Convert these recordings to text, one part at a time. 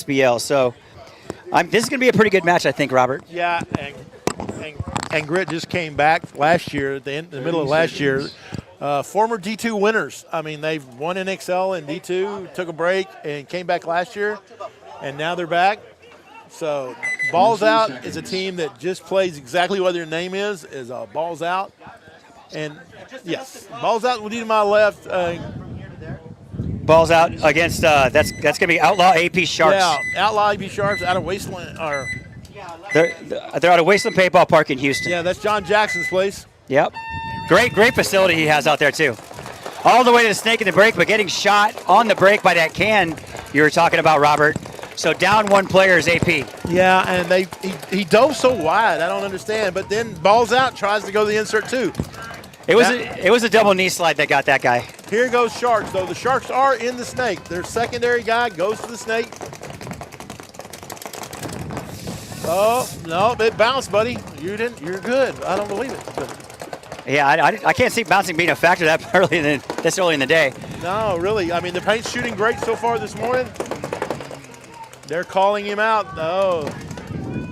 USXBL. So this is going to be a pretty good match, I think, Robert. Yeah, and Grit just came back last year, at the middle of last year. Former D2 winners. I mean, they've won NXL and D2, took a break, and came back last year, and now they're back. So Balls Out is a team that just plays exactly what their name is Balls Out. And, yes, Balls Out will be to my left. Balls Out against, that's going to be Outlaw AP Sharks. Yeah, Outlaw AP Sharks out of Wasteland. They're out of Wasteland Paintball Park in Houston. Yeah, that's John Jackson's place. Yep. Great facility he has out there, too. All the way to the snake in the break, but getting shot on the break by that can you were talking about, Robert. So down one player is AP. Yeah, and he dove so wide. I don't understand. But then Balls Out tries to go to the insert, too. It was a double knee slide that got that guy. Here goes Sharks, though. The Sharks are in the snake. Their secondary guy goes to the snake. Oh, no, it bounced, buddy. You're good. I don't believe it. But yeah, I can't see bouncing being a factor this early in the day. no, really. I mean, the paint's shooting great so far this morning. They're calling him out. Oh.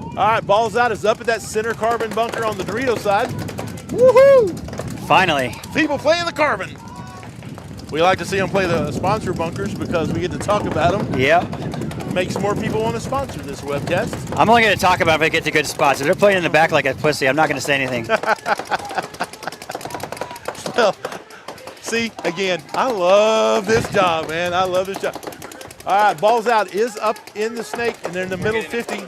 All right, Balls Out is up at that center carbon bunker on the Dorito side. Woohoo! Finally. People playing the carbon. We like to see them play the sponsor bunkers because we get to talk about them. Yep. Makes more people want to sponsor this webcast. I'm only going to talk about it if I get to good spots. If they're playing in the back like a pussy, I'm not going to say anything. Well, see, again, I love this job, man. I love this job. All right, Balls Out is up in the snake, and they're in the middle 50.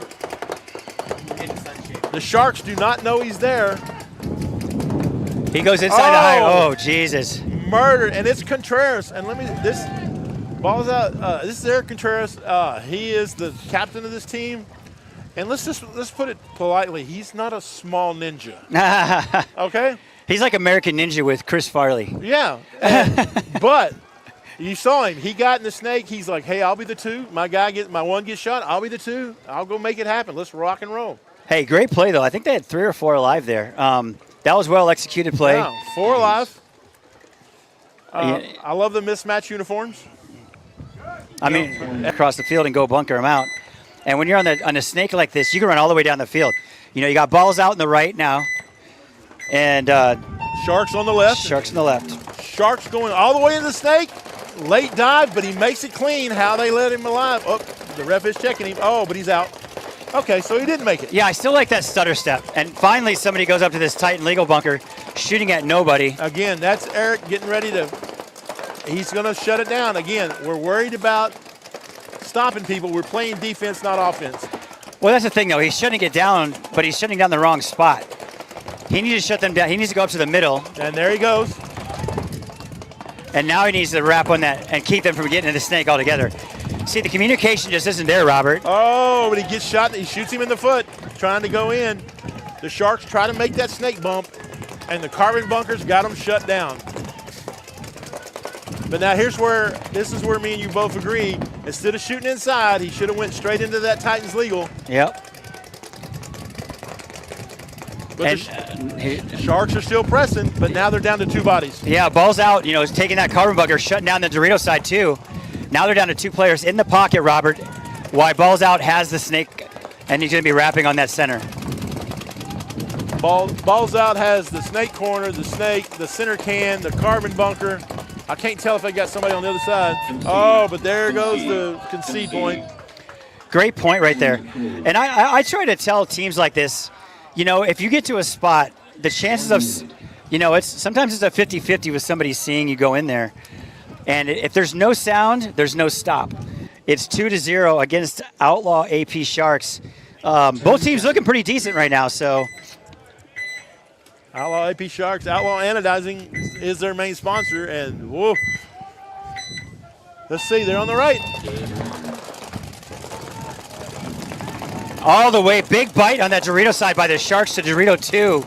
The Sharks do not know he's there. He goes inside the high. Oh, Jesus. Murdered, and it's Contreras. And this Balls Out, this is Eric Contreras. He is the captain of this team. And let's put it politely, he's not a small ninja. Okay? He's like American Ninja with Chris Farley. Yeah. But you saw him. He got in the snake. He's like, hey, I'll be the two. My one gets shot. I'll be the two. I'll go make it happen. Let's rock and roll. Hey, great play, though. I think they had 3 or 4 alive there. That was well-executed play. Yeah, 4 alive. I love the mismatched uniforms. I mean, across the field and go bunker them out. And when you're on a snake like this, you can run all the way down the field. You know, you got Balls Out in the right now. And Sharks on the left. Sharks on the left. Sharks going all the way in the snake. Late dive, but he makes it clean. How they let him alive. Oh, the ref is checking him. Oh, but he's out. Okay, so he didn't make it. Yeah, I still like that stutter step. And finally, somebody goes up to this tight and legal bunker, shooting at nobody. Again, that's Eric getting ready to – he's going to shut it down. Again, we're worried about stopping people. We're playing defense, not offense. Well, that's the thing, though. He's shutting it down, but he's shutting down the wrong spot. He needs to shut them down. He needs to go up to the middle. And there he goes. And now he needs to wrap on that and keep them from getting into the snake altogether. See, the communication just isn't there, Robert. Oh, but he gets shot. He shoots him in the foot, trying to go in. The Sharks try to make that snake bump, and the carbon bunkers got him shut down. But now this is where me and you both agree. Instead of shooting inside, he should have went straight into that Titans legal. Yep. But the Sharks are still pressing, but now they're down to 2 bodies. Yeah, Balls Out, you know, is taking that carbon bunker, shutting down the Dorito side too. Now they're down to 2 players in the pocket, Robert. Why Balls Out has the snake, and he's going to be wrapping on that center. Balls Out has the snake corner, the snake, the center can, the carbon bunker. I can't tell if they got somebody on the other side. Oh, but there goes the concede point. Great point right there. And I try to tell teams like this, you know, if you get to a spot, the chances of, you know, sometimes it's a 50-50 with somebody seeing you go in there. And if there's no sound, there's no stop. It's 2-0 against Outlaw AP Sharks. Both teams looking pretty decent right now, so. Outlaw AP Sharks, Outlaw Anodizing is their main sponsor, and whoa. Let's see, they're on the right. All the way, big bite on that Dorito side by the Sharks to Dorito 2.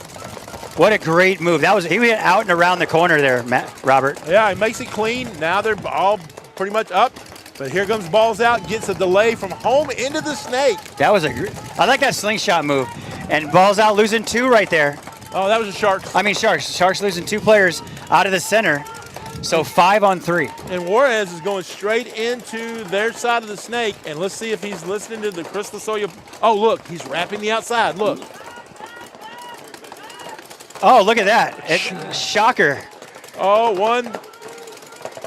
What a great move. He went out and around the corner there, Robert. Yeah, he makes it clean. Now they're all pretty much up. But here comes Balls Out, gets a delay from home into the snake. That was I like that slingshot move. And Balls Out losing 2 right there. Oh, that was the Sharks. I mean Sharks. Sharks losing 2 players out of the center. So 5 on 3. And Juarez is going straight into their side of the snake, and let's see if he's listening to the Crystal Soya. Oh, look, he's wrapping the outside. Look. Oh, look at that. Shocker. Oh, 1, 2.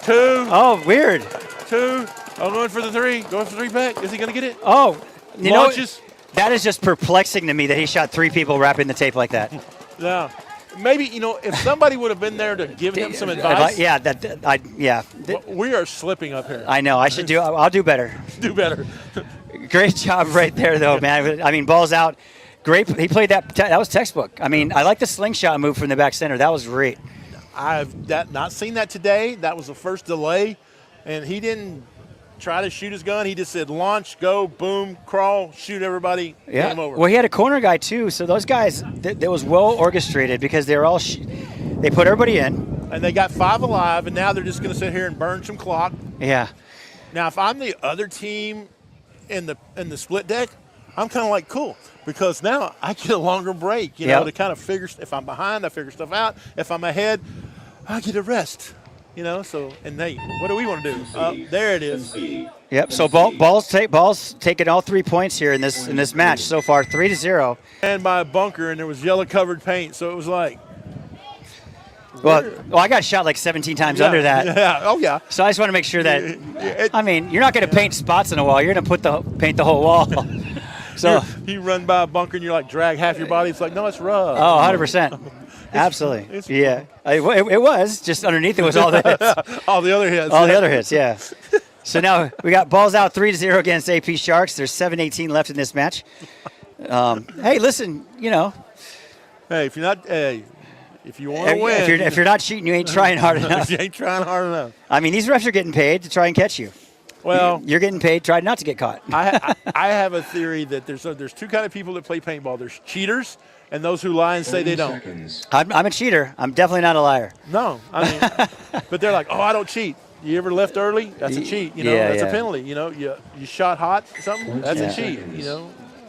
Oh, weird. 2. Oh, going for the 3. Going for the 3 back. Is he going to get it? Oh, you Launches. know, that is just perplexing to me that he shot 3 people wrapping the tape like that. Yeah. Maybe, if somebody would have been there to give him some advice. Yeah, We are slipping up here. I know. I'll do better. Do better. Great job right there, though, man. I mean, balls out. Great. He played that. That was textbook. I mean, I like the slingshot move from the back center. That was great. I've not seen that today. That was the first delay, and he didn't try to shoot his gun. He just said launch, go, boom, crawl, shoot everybody, game over. Well, he had a corner guy too, so those guys, that was well orchestrated because they were all they put everybody in, and they got 5 alive, and now they're just going to sit here and burn some clock. Yeah. Now, if I'm the other team in the split deck, I'm kind of like cool because now I get a longer break, to kind of figure. If I'm behind, I figure stuff out. If I'm ahead, I get a rest. So, and Nate, what do we want to do? There it is. Yep. So balls taking all 3 points here in this match so far, 3-0. And by a bunker, and there was yellow covered paint, so it was like. Well, I got shot like 17 times under that. Yeah. Oh yeah. So I just want to make sure that. I mean, you're not going to paint spots on a wall. You're going to paint the whole wall. So you run by a bunker and you're like drag half your body. It's like no, it's rough. Oh, 100%. Absolutely. Yeah. It was just underneath. It was all the hits. All the other hits. All the other hits. Yeah. So now we got balls out 3-0 against AP Sharks. There's 7:18 left in this match. Hey, listen. Hey, if you want to win, if you're not cheating, you ain't trying hard enough. You ain't trying hard enough. I mean, these refs are getting paid to try and catch you. Well, you're getting paid. Try not to get caught. I have a theory that there's 2 kind of people that play paintball. There's cheaters and those who lie and say they don't. I'm a cheater. I'm definitely not a liar. No, I mean, but they're like, oh, I don't cheat. You ever left early? That's a cheat. That's a penalty. You shot hot something. That's a cheat.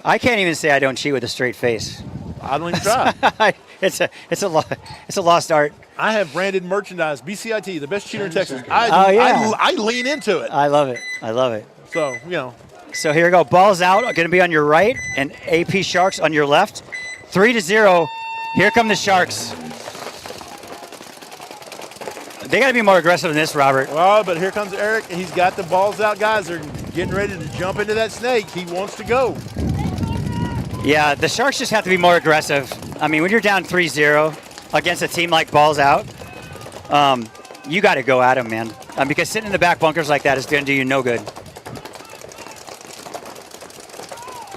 I can't even say I don't cheat with a straight face. I don't even try. It's a lost art. I have branded merchandise. BCIT, the best cheater in Texas. I lean into it. I love it. I love it. So So here we go. Balls out. Going to be on your right, and AP Sharks on your left. 3-0. Here come the Sharks. They got to be more aggressive than this, Robert. Well, but here comes Eric. He's got the balls out, guys. They're getting ready to jump into that snake. He wants to go. Yeah, the Sharks just have to be more aggressive. I mean, when you're down 3-0 against a team like balls out, you got to go at them, man. Because sitting in the back bunkers like that is going to do you no good.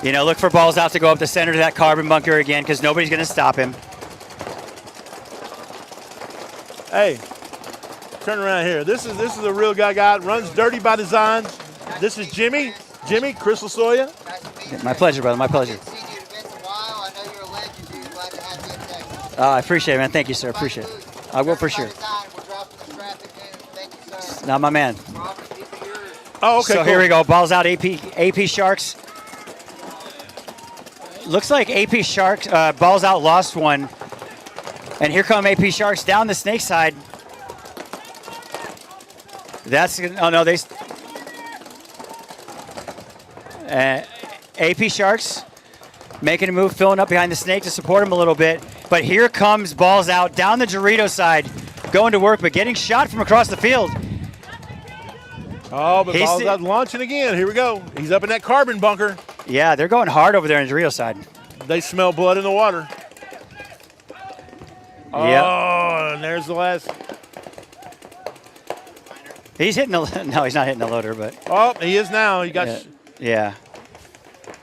Look for balls out to go up the center to that carbon bunker again because nobody's going to stop him. Hey, turn around here. This is a real guy. Runs dirty by design. This is Jimmy. Jimmy, Crystal Soya. My pleasure, brother. My pleasure. I appreciate it, man. Thank you, sir. Appreciate it. I will for sure. Now, my man. Oh, okay. So here we go. Balls out. AP Sharks. Looks like AP Sharks. Balls out. Lost one. And here come AP Sharks down the snake side. AP Sharks making a move, filling up behind the snake to support him a little bit. But here comes balls out down the Dorito side, going to work, but getting shot from across the field. Oh, but balls out launching again. Here we go. He's up in that carbon bunker. Yeah, they're going hard over there on the Dorito side. They smell blood in the water. Yep. Oh, and there's the last. He's hitting the. No, he's not hitting the loader, but. Oh, he is now. He got. Yeah.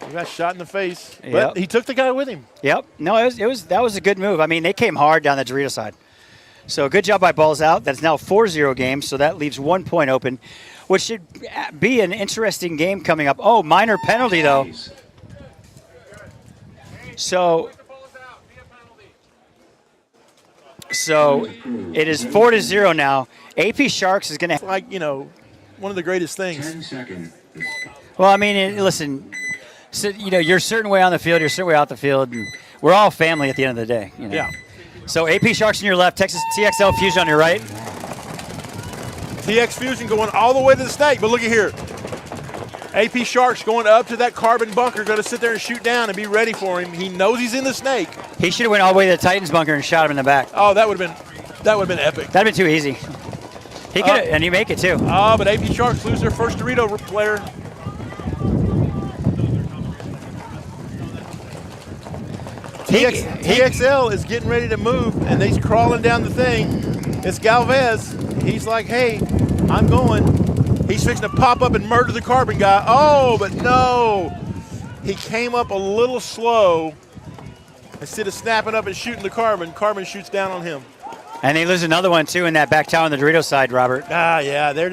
He got shot in the face, but yep. He took the guy with him. Yep. No, that was a good move. I mean, they came hard down the Dorito side. So good job by balls out. That's now 4-0 game, so that leaves 1 point open, which should be an interesting game coming up. Oh, minor penalty, though. So it is 4-0 now. AP Sharks is going to... Like, one of the greatest things. 10 seconds. Well, I mean, listen, so, you're a certain way on the field, you're a certain way out the field, and we're all family at the end of the day. Yeah. So AP Sharks on your left, Texas TXL Fusion on your right. TX Fusion going all the way to the snake, but look at here. AP Shark's going up to that carbon bunker, going to sit there and shoot down and be ready for him. He knows he's in the snake. He should have went all the way to the Titans bunker and shot him in the back. Oh, that would have been epic. That'd been too easy. He could, and you make it too. Oh, but AP Sharks lose their first Dorito player. TXL is getting ready to move, and he's crawling down the thing. It's Galvez. He's like, hey, I'm going. He's fixing to pop up and murder the carbon guy. Oh, but no. He came up a little slow. Instead of snapping up and shooting the carbon, carbon shoots down on him. And they lose another one, too, in that back tower on the Dorito side, Robert. Ah, yeah. They're.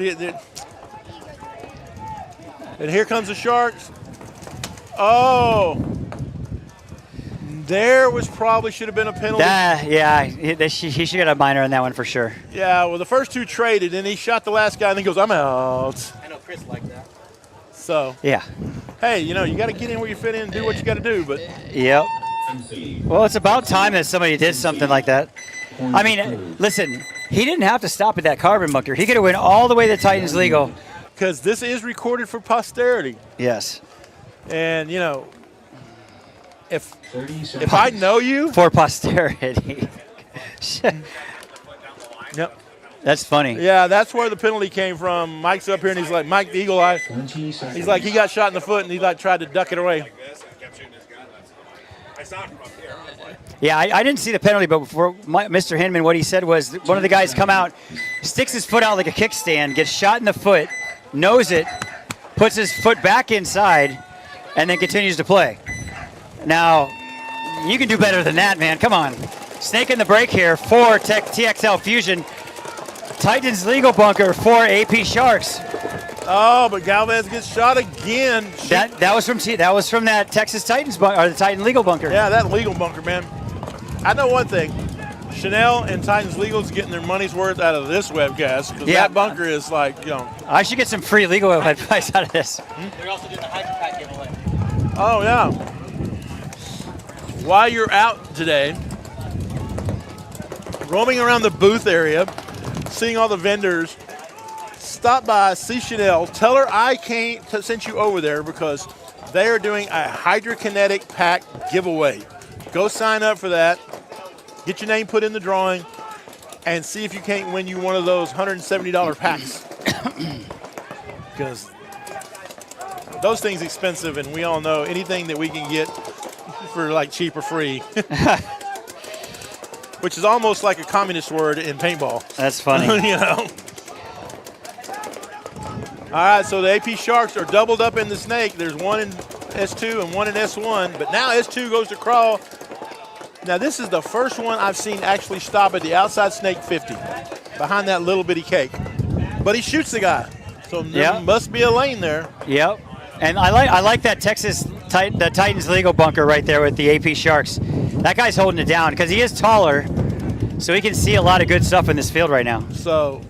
And here comes the Sharks. Oh. There was probably should have been a penalty. Yeah, he should get a minor on that one for sure. Yeah, well, the first two traded, and he shot the last guy, and he goes, I'm out. I know Chris liked that. So, yeah. Hey, you know, you got to get in where you fit in and do what you got to do. But Yep. Well, it's about time that somebody did something like that. I mean, listen, he didn't have to stop at that carbon bunker. He could have went all the way to Titans legal. Because this is recorded for posterity. Yes. And, you know, if I know you. For posterity. Yep. That's funny. Yeah, that's where the penalty came from. Mike's up here, and he's like, Mike the Eagle Eye. He's like, he got shot in the foot, and he like tried to duck it away. Yeah, I didn't see the penalty, but for Mr. Hinman, what he said was one of the guys come out, sticks his foot out like a kickstand, gets shot in the foot, knows it, puts his foot back inside, and then continues to play. Now, you can do better than that, man. Come on. Snake in the break here for TXL Fusion. Titans legal bunker for AP Sharks. Oh, but Galvez gets shot again. That was from that Texas Titans bunker, or the Titan legal bunker. Yeah, that legal bunker, man. I know one thing. Chanel and Titans Legal's getting their money's worth out of this webcast because that bunker is like, you know. I should get some free legal advice out of this. They're also doing the Hydro Pack giveaway. Oh, yeah. While you're out today, roaming around the booth area, seeing all the vendors, stop by, see Chanel, tell her I sent you over there because they are doing a hydrokinetic pack giveaway. Go sign up for that, get your name put in the drawing, and see if you can't win you one of those $170 packs. Because those things are expensive, and we all know anything that we can get for like cheap or free, which is almost like a communist word in paintball. That's funny. You know. All right, so the AP Sharks are doubled up in the snake. There's one in S2 and one in S1, but now S2 goes to crawl. Now this is the first one I've seen actually stop at the outside snake 50, behind that little bitty cake. But he shoots the guy, so there must be a lane there. Yep. And I like that the Titans legal bunker right there with the AP Sharks. That guy's holding it down because he is taller, so he can see a lot of good stuff in this field right now. So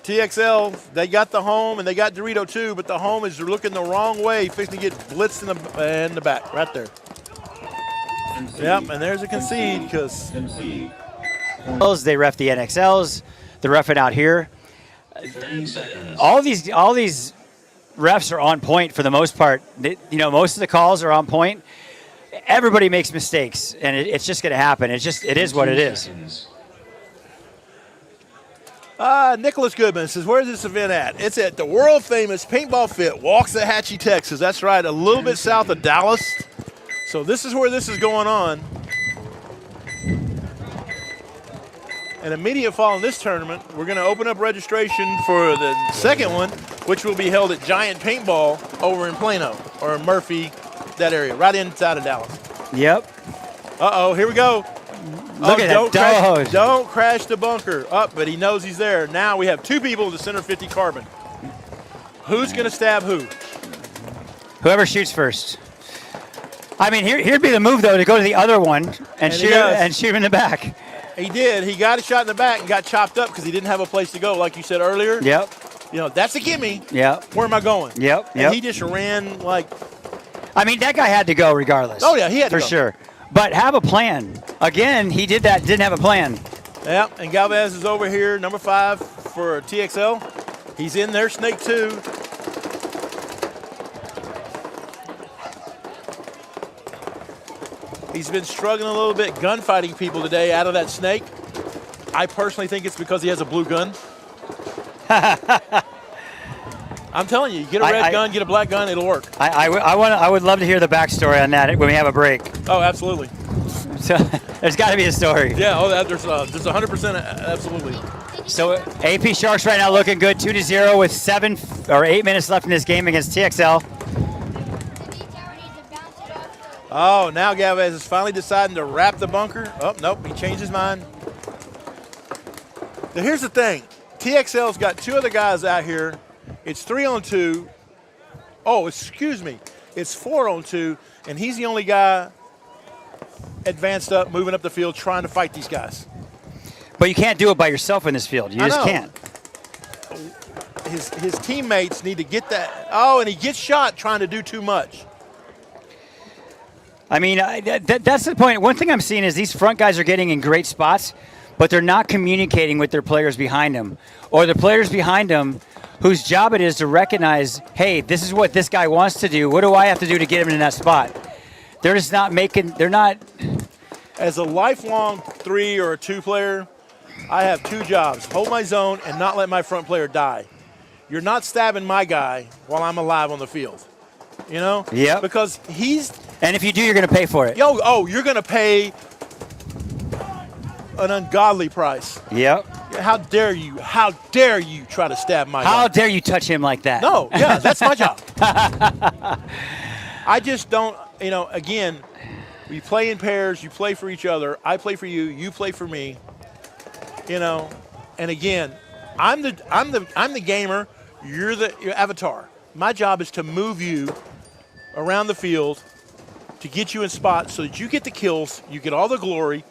TXL, they got the home and they got Dorito too, but the home is looking the wrong way, fixing to get blitzed in the back, right there. Yep, and there's a concede because they ref the NXLs, they're reffing out here. All these refs are on point for the most part. Most of the calls are on point. Everybody makes mistakes, and it's just going to happen. It is what it is. Nicholas Goodman says, where's this event at? It's at the world-famous Paintball Fit, Waxahachie, Texas. That's right, a little bit south of Dallas. So this is where this is going on. And immediate following this tournament, we're going to open up registration for the second one, which will be held at Giant Paintball over in Plano, or Murphy, that area, right inside of Dallas. Yep. Uh-oh, here we go. Look at that. Don't crash the bunker. But he knows he's there. Now we have two people in the center 50 carbon. Who's going to stab who? Whoever shoots first. I mean, here'd be the move, though, to go to the other one and shoot him in the back. He did. He got a shot in the back and got chopped up because he didn't have a place to go, like you said earlier. Yep. That's a gimme. Yep. Where am I going? Yep. And he just ran like. I mean, that guy had to go regardless. Oh, yeah, he had to go. For sure. But have a plan. Again, he didn't have a plan. Yep, and Galvez is over here, number 5, for TXL. He's in their snake too. He's been struggling a little bit gunfighting people today out of that snake. I personally think it's because he has a blue gun. I'm telling you, get a red gun, get a black gun, it'll work. I would love to hear the backstory on that when we have a break. Oh, absolutely. So there's got to be a story. Yeah, there's 100% absolutely. So AP Sharks right now looking good, 2-0 with 7 or 8 minutes left in this game against TXL. Oh, now Galvez is finally deciding to wrap the bunker. Oh, nope, he changed his mind. Now here's the thing. TXL's got 2 other guys out here. It's 3-on-2. Oh, excuse me. It's 4-on-2, and he's the only guy advanced up, moving up the field, trying to fight these guys. But you can't do it by yourself in this field. You just can't. His teammates need to get that. Oh, and he gets shot trying to do too much. I mean, that's the point. One thing I'm seeing is these front guys are getting in great spots, but they're not communicating with their players behind them, or the players behind them whose job it is to recognize, hey, this is what this guy wants to do. What do I have to do to get him in that spot? They're just not making, they're not. As a lifelong 3 or a 2 player, I have 2 jobs: hold my zone and not let my front player die. You're not stabbing my guy while I'm alive on the field. You know? Yeah. Because he's. And if you do, you're going to pay for it. You're going to pay an ungodly price. Yep. How dare you? How dare you try to stab my guy? How dare you touch him like that? No, yeah, that's my job. I just don't, again, we play in pairs, you play for each other, I play for you, you play for me. And again, I'm the gamer, you're your avatar. My job is to move you around the field to get you in spots so that you get the kills, you get all the glory.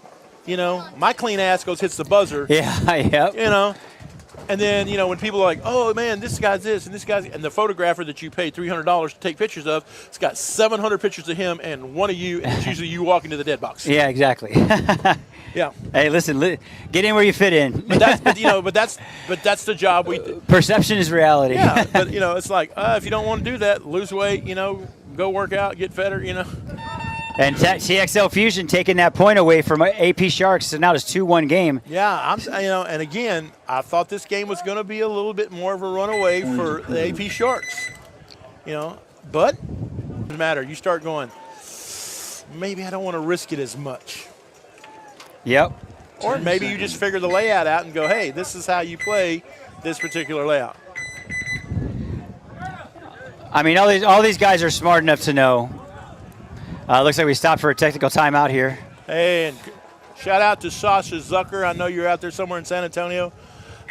My clean ass goes hits the buzzer. Yeah, yep. And then, when people are like, oh, man, this guy's this and this guy's, and the photographer that you paid $300 to take pictures of, it's got 700 pictures of him and one of you, and it's usually you walking to the dead box. Yeah, exactly. Yeah. Hey, listen, get in where you fit in. But that's the job we do. Perception is reality. Yeah, but, it's like, if you don't want to do that, lose weight, go work out, get fatter, And TXL Fusion taking that point away from AP Sharks, so now it's 2-1 game. Yeah, and again, I thought this game was going to be a little bit more of a runaway for the AP Sharks. But it doesn't matter. You start going, maybe I don't want to risk it as much. Yep. Or maybe you just figure the layout out and go, hey, this is how you play this particular layout. I mean, all these guys are smart enough to know. Looks like we stopped for a technical timeout here. Hey, and shout out to Sasha Zucker. I know you're out there somewhere in San Antonio,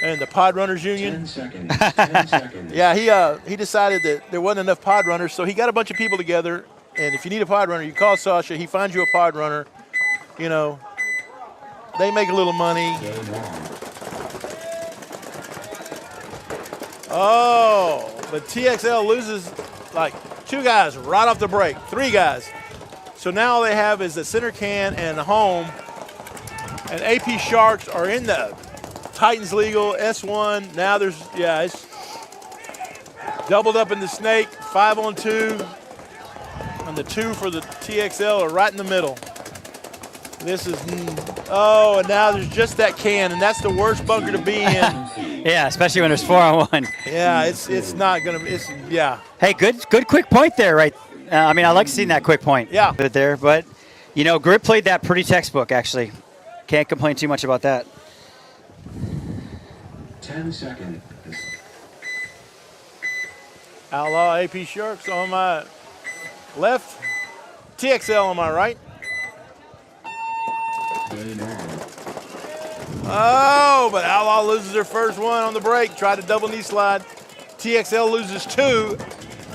and the Pod Runners Union. 10 seconds. 10 seconds. Yeah, he decided that there wasn't enough pod runners, so he got a bunch of people together. And if you need a pod runner, you call Sasha. He finds you a pod runner. They make a little money. Oh, but TXL loses like 2 guys right off the break, 3 guys. So now all they have is the center can and the home. And AP Sharks are in the Titans Legal, S1. Now it's doubled up in the snake, 5-on-2. And the 2 for the TXL are right in the middle. This is, and now there's just that can, and that's the worst bunker to be in. Yeah, especially when there's 4-on-1. Yeah, it's not going to, yeah. Hey, good quick point there, right? I mean, I like seeing that quick point. Yeah. There, but, Grip played that pretty textbook, actually. Can't complain too much about that. 10 seconds. Outlaw AP Sharks on my left, TXL on my right. Oh, but Outlaw loses their first one on the break. Tried to double knee slide. TXL loses 2.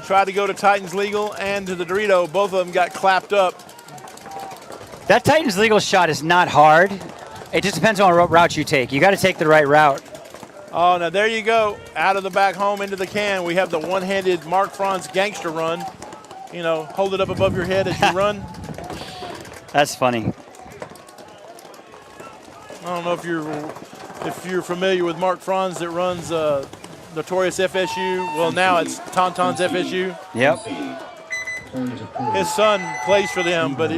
Tried to go to Titans Legal and to the Dorito. Both of them got clapped up. That Titans Legal shot is not hard. It just depends on what route you take. You got to take the right route. Oh, now there you go. Out of the back home into the can. We have the one-handed Mark Franz gangster run. Hold it up above your head as you run. That's funny. I don't know if you're If you're familiar with Mark Franz that runs Notorious FSU, well, now it's Tauntaun's FSU. Yep. His son plays for them, but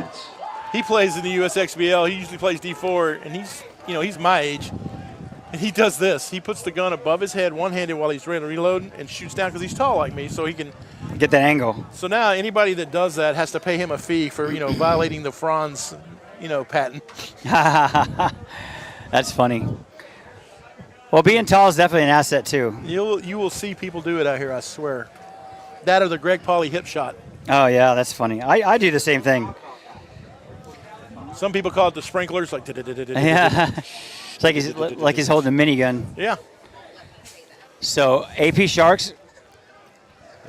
he plays in the USXBL. He usually plays D4, and he's my age. And he does this. He puts the gun above his head, one-handed while he's reloading, and shoots down because he's tall like me, so he can get that angle. So now anybody that does that has to pay him a fee for violating the Franz patent. That's funny. Well, being tall is definitely an asset too. You will see people do it out here, I swear. That or the Greg Pauly hip shot. Oh yeah, that's funny. I do the same thing. Some people call it the sprinklers, like. Yeah. It's like he's holding a minigun. Yeah. So AP Sharks.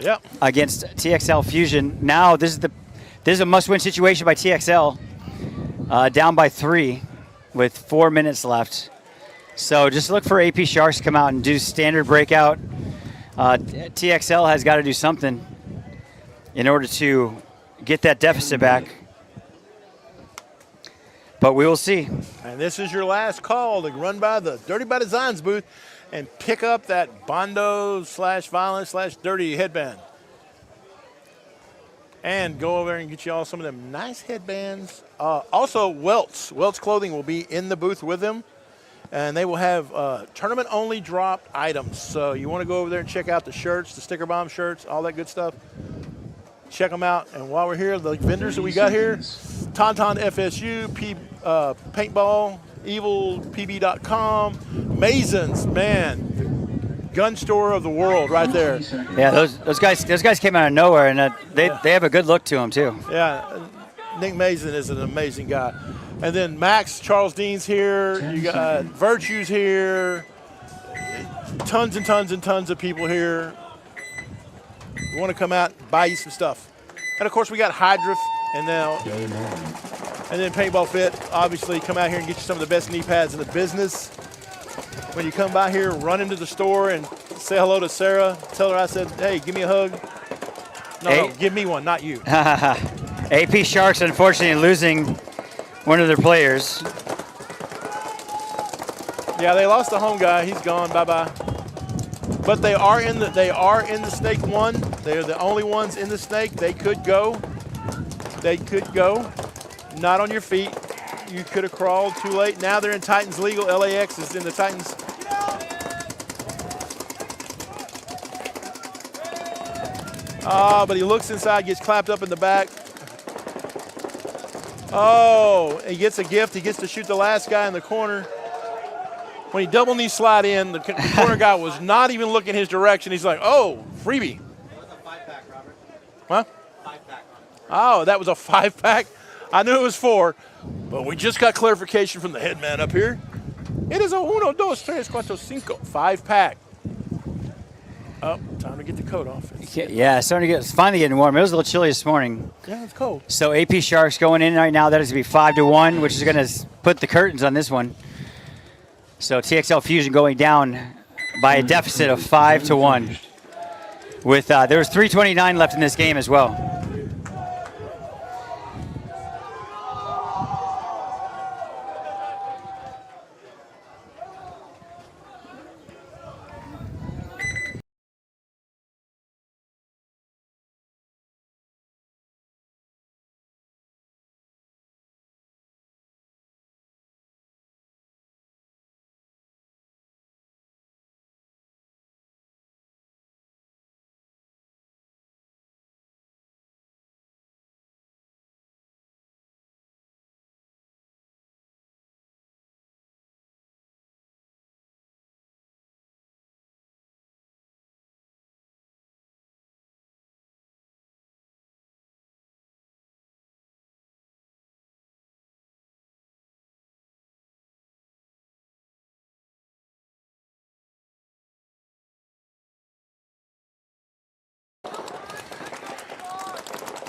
Yep. Against TXL Fusion. Now this is a must-win situation by TXL. Down by 3 with 4 minutes left. So just look for AP Sharks to come out and do standard breakout. TXL has got to do something in order to get that deficit back. But we will see. And this is your last call to run by the Dirty by Designs booth and pick up that Bondo/Violent/Dirty headband. And go over there and get you all some of them nice headbands. Also, Welts Clothing will be in the booth with them. And they will have tournament-only dropped items. So you want to go over there and check out the shirts, the sticker bomb shirts, all that good stuff. Check them out. And while we're here, the vendors that we got here, Tauntaun FSU, Paintball, EvilPB.com, Masons, man, gun store of the world right there. Yeah, those guys came out of nowhere, and they have a good look to them too. Yeah, Nick Mason is an amazing guy. And then Max Charles Dean's here. You got Virtue's here. Tons and tons and tons of people here. You want to come out and buy you some stuff. And of course we got Hydra and then Paintball Fit. Obviously come out here and get you some of the best knee pads in the business. When you come by here, run into the store and say hello to Sarah. Tell her I said, hey, give me a hug. No, give me one, not you. AP Sharks unfortunately losing one of their players. Yeah, they lost the home guy. He's gone. Bye-bye. But they are in the Snake 1. They're the only ones in the Snake. They could go. They could go. Not on your feet. You could have crawled too late. Now they're in Titans Legal. LAX is in the Titans. But he looks inside, gets clapped up in the back. Oh, he gets a gift. He gets to shoot the last guy in the corner. When he double knee slide in, the corner guy was not even looking his direction. He's like, oh, freebie. That was a 5-pack, Robert. Huh? 5-pack. Oh, that was a 5-pack? I knew it was 4, but we just got clarification from the head man up here. It is a 1, 2, 3, 4, 5. 5-pack. Oh, time to get the coat off. Yeah, it's finally getting warm. It was a little chilly this morning. Yeah, it's cold. So AP Sharks going in right now. That is going to be 5-1, which is going to put the curtains on this one. So TXL Fusion going down by a deficit of 5-1. With there was 3:29 left in this game as well.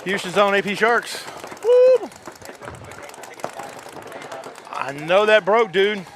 Houston's on AP Sharks. Woo! I know that broke, dude.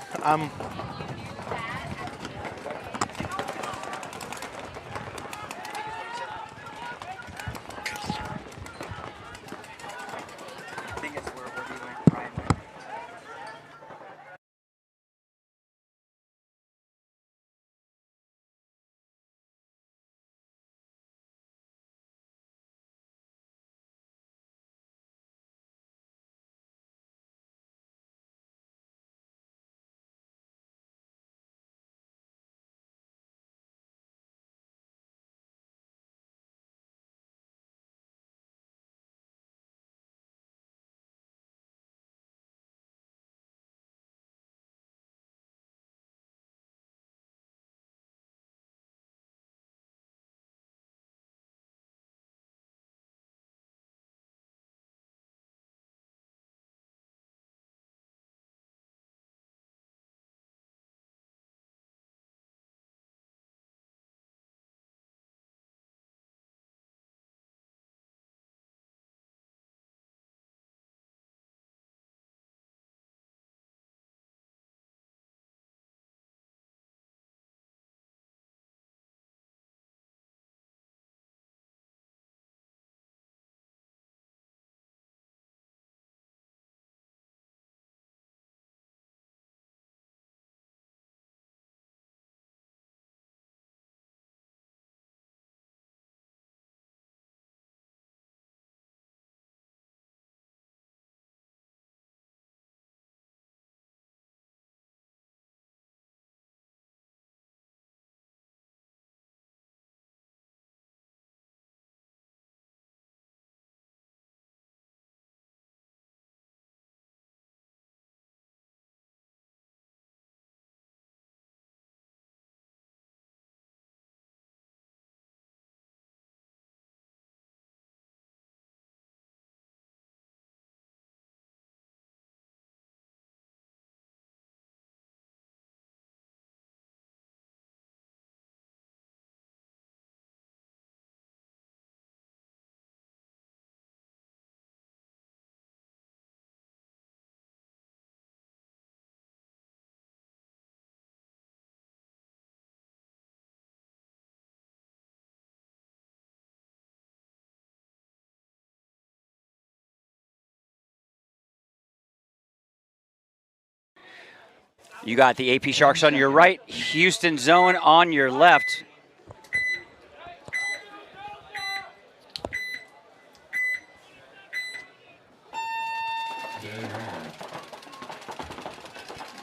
You got the AP Sharks on your right, Houston Zone on your left.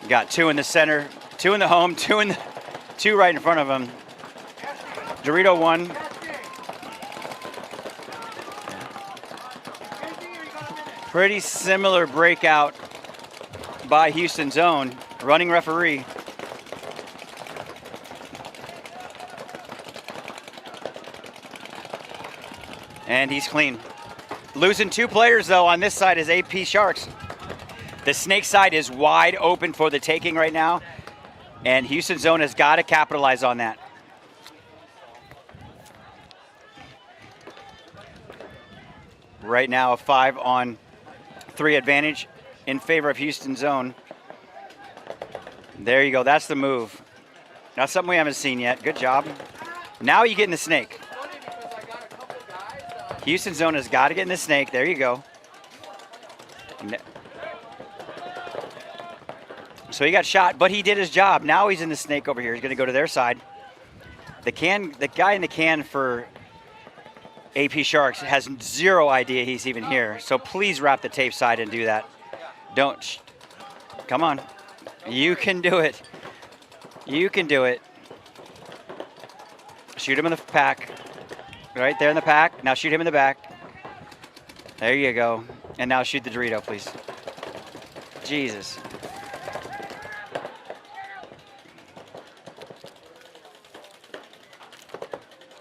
You got 2 in the center, 2 in the home, 2 right in front of them. Dorito 1. Pretty similar breakout by Houston Zone. Running referee. And he's clean. Losing 2 players though on this side is AP Sharks. The snake side is wide open for the taking right now. And Houston Zone has got to capitalize on that. Right now a 5-on-3 advantage in favor of Houston Zone. There you go. That's the move. That's something we haven't seen yet. Good job. Now you get in the snake. Houston Zone has got to get in the snake. There you go. So he got shot, but he did his job. Now he's in the snake over here. He's going to go to their side. The guy in the can for AP Sharks has 0 idea he's even here. So please wrap the tape side and do that. Don't. Come on. You can do it. You can do it. Shoot him in the pack. Right there in the pack. Now shoot him in the back. There you go. And now shoot the Dorito, please. Jesus.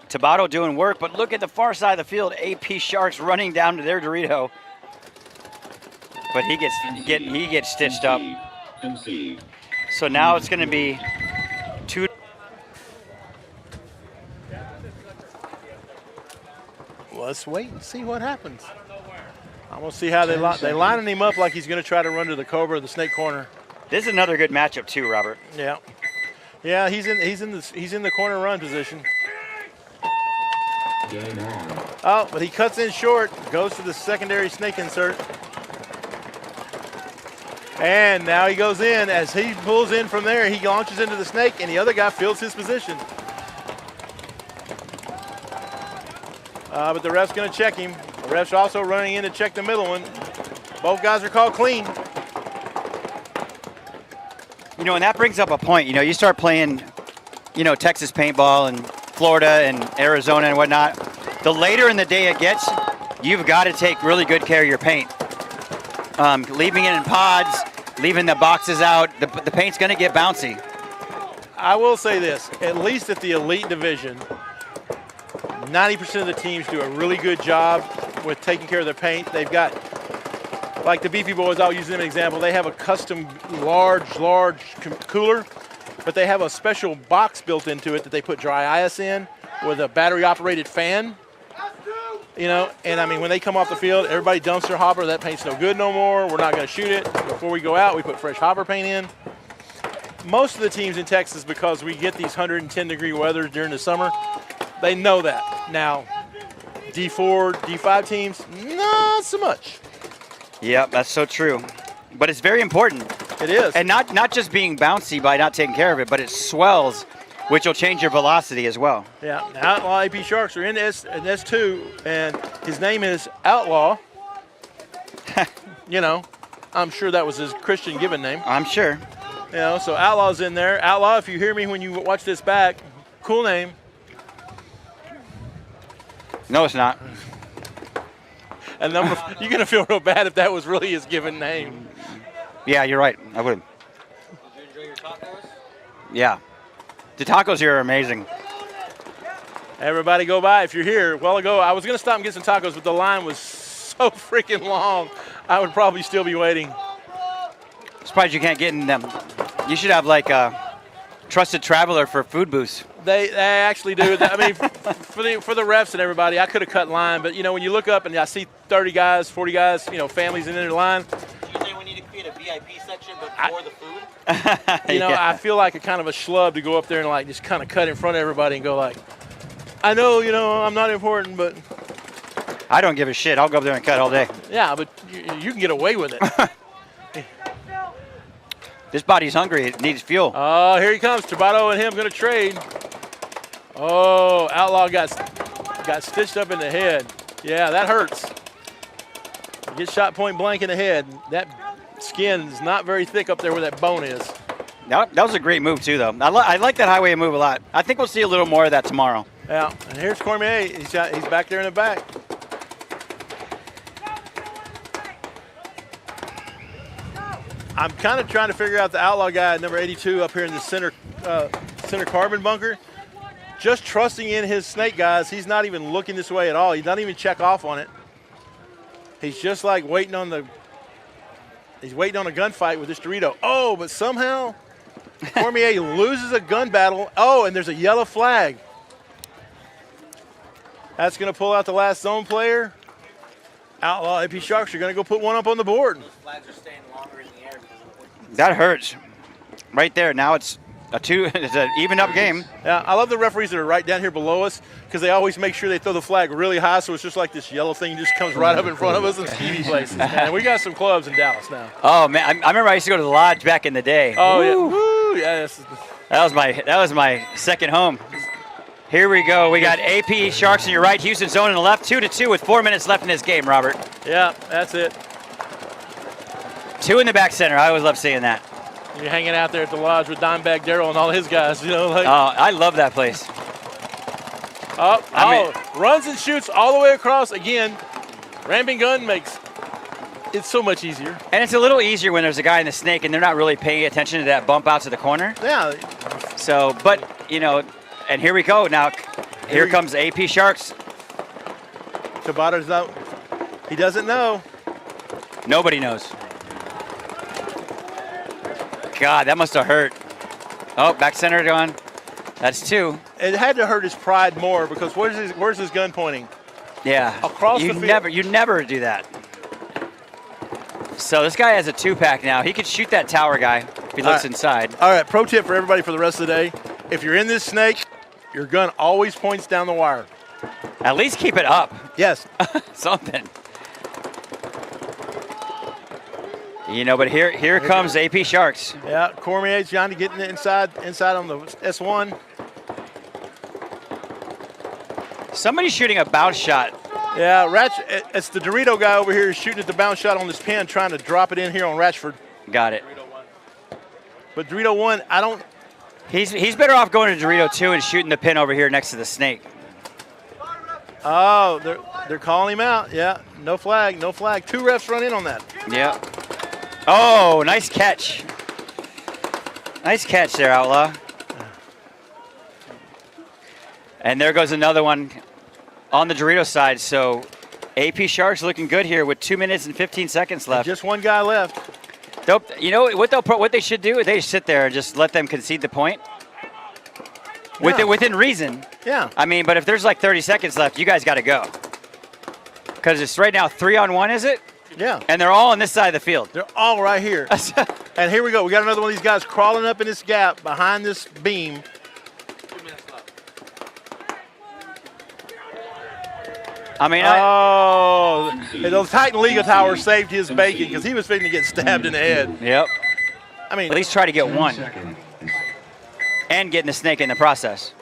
Tabata doing work, but look at the far side of the field. AP Sharks running down to their Dorito. But he gets stitched up. So now it's going to be 2. Let's wait and see what happens. I'm going to see how they lining him up like he's going to try to run to the Cobra or the snake corner. This is another good matchup too, Robert. Yeah. Yeah, he's in the corner run position. Oh, but he cuts in short, goes to the secondary snake insert. And now he goes in. As he pulls in from there, he launches into the snake, and the other guy fills his position. But the ref's going to check him. The ref's also running in to check the middle one. Both guys are called clean. You know, and that brings up a point. You know, you start playing, you know, Texas paintball and Florida and Arizona and whatnot. The later in the day it gets, you've got to take really good care of your paint. Leaving it in pods, leaving the boxes out, the paint's going to get bouncy. I will say this, at least at the elite division, 90% of the teams do a really good job with taking care of their paint. They've got, like the Beefy Boys, I'll use them as an example, they have a custom large cooler, but they have a special box built into it that they put dry ice in with a battery-operated fan. You know, and I mean, when they come off the field, everybody dumps their hopper. That paint's no good no more. We're not going to shoot it. Before we go out, we put fresh hopper paint in. Most of the teams in Texas, because we get these 110-degree weather during the summer, they know that. Now, D4, D5 teams, not so much. Yep, that's so true. But it's very important. It is. And not just being bouncy by not taking care of it, but it swells, which will change your velocity as well. Yeah, Outlaw AP Sharks are in S2, and his name is Outlaw. You know, I'm sure that was his Christian given name. I'm sure. You know, so Outlaw's in there. Outlaw, if you hear me when you watch this back, cool name. No, it's not. And you're going to feel real bad if that was really his given name. Yeah, you're right. I would. Did you enjoy your tacos? Yeah. The tacos here are amazing. Everybody go by if you're here. A while ago, I was going to stop and get some tacos, but the line was so freaking long, I would probably still be waiting. Surprised you can't get in them. You should have like a trusted traveler for food booths. They actually do. I mean, for the refs and everybody, I could have cut line, but you know, when you look up and I see 30 guys, 40 guys, you know, families in their line. Do you think we need to create a VIP section, but for the food? You know, Yeah. I feel like a kind of a schlub to go up there and like just kind of cut in front of everybody and go like, I know, you know, I'm not important, but I don't give a shit. I'll go up there and cut all day. yeah, but you can get away with it. This body's hungry. It needs fuel. Oh, here he comes. Tabata and him going to trade. Oh, Outlaw got stitched up in the head. Yeah, that hurts. Get shot point blank in the head. That skin is not very thick up there where that bone is. That was a great move, too, though. I like that highway move a lot. I think we'll see a little more of that tomorrow. Yeah, and here's Cormier. He's back there in the back. I'm kind of trying to figure out the Outlaw guy, number 82, up here in the center carbon bunker. Just trusting in his snake guys. He's not even looking this way at all. He doesn't even check off on it. He's just like waiting on a gunfight with this Dorito. Oh, but somehow Cormier loses a gun battle. Oh, and there's a yellow flag. That's going to pull out the last zone player. Outlaw AP Sharks are going to go put one up on the board. Those flags are staying longer in the air because of the That hurts. Right there. Now it's it's an even up game. Yeah, I love the referees that are right down here below us because they always make sure they throw the flag really high so it's just like this yellow thing just comes right up in front of us in TV places. Man, we got some clubs in Dallas now. Oh, man. I remember I used to go to the Lodge back in the day. Oh, Woo. yeah. Woo, yes. That was my second home. Here we go. We got AP Sharks on your right, Houston Zone on the left. 2-2 with 4 minutes left in this game, Robert. Yeah, that's it. 2 in the back center. I always love seeing that. You're hanging out there at the Lodge with Dimebag Darrell and all his guys, like. Oh, I love that place. Runs and shoots all the way across. Again, ramping gun makes it so much easier. And it's a little easier when there's a guy in the snake and they're not really paying attention to that bump out to the corner. Yeah. So, but, and here we go. Now, here comes AP Sharks. Tabata's out. He doesn't know. Nobody knows. God, that must have hurt. Oh, back center gone. That's 2. It had to hurt his pride more because where's his gun pointing? Yeah. Across the field. You never do that. So this guy has a 2-pack now. He could shoot that tower guy if he looks inside. All right, pro tip for everybody for the rest of the day. If you're in this snake, your gun always points down the wire. At least keep it up. Yes. Something. But here comes AP Sharks. Yeah, Cormier's trying to get inside on the S1. Somebody's shooting a bounce shot. Yeah, it's the Dorito guy over here shooting at the bounce shot on this pin, trying to drop it in here on Ratchford. Got it. But Dorito 1, I don't. He's better off going to Dorito 2 and shooting the pin over here next to the snake. Oh, they're calling him out. Yeah, no flag, no flag. 2 refs run in on that. Yeah. Oh, nice catch. Nice catch there, Outlaw. And there goes another one on the Dorito side. So AP Sharks looking good here with 2 minutes and 15 seconds left. And just one guy left. What they should do? They sit there and just let them concede the point. Yeah. Within reason. Yeah. I mean, but if there's like 30 seconds left, you guys got to go. Because it's right now 3-on-1, is it? Yeah. And they're all on this side of the field. They're all right here. And here we go. We got another one of these guys crawling up in this gap behind this beam. 2 minutes left. I mean, the Titan Liga Tower saved his bacon because he was fitting to get stabbed in the head. Yep. I mean, At least try to get 10 one. seconds. And getting the snake in the process.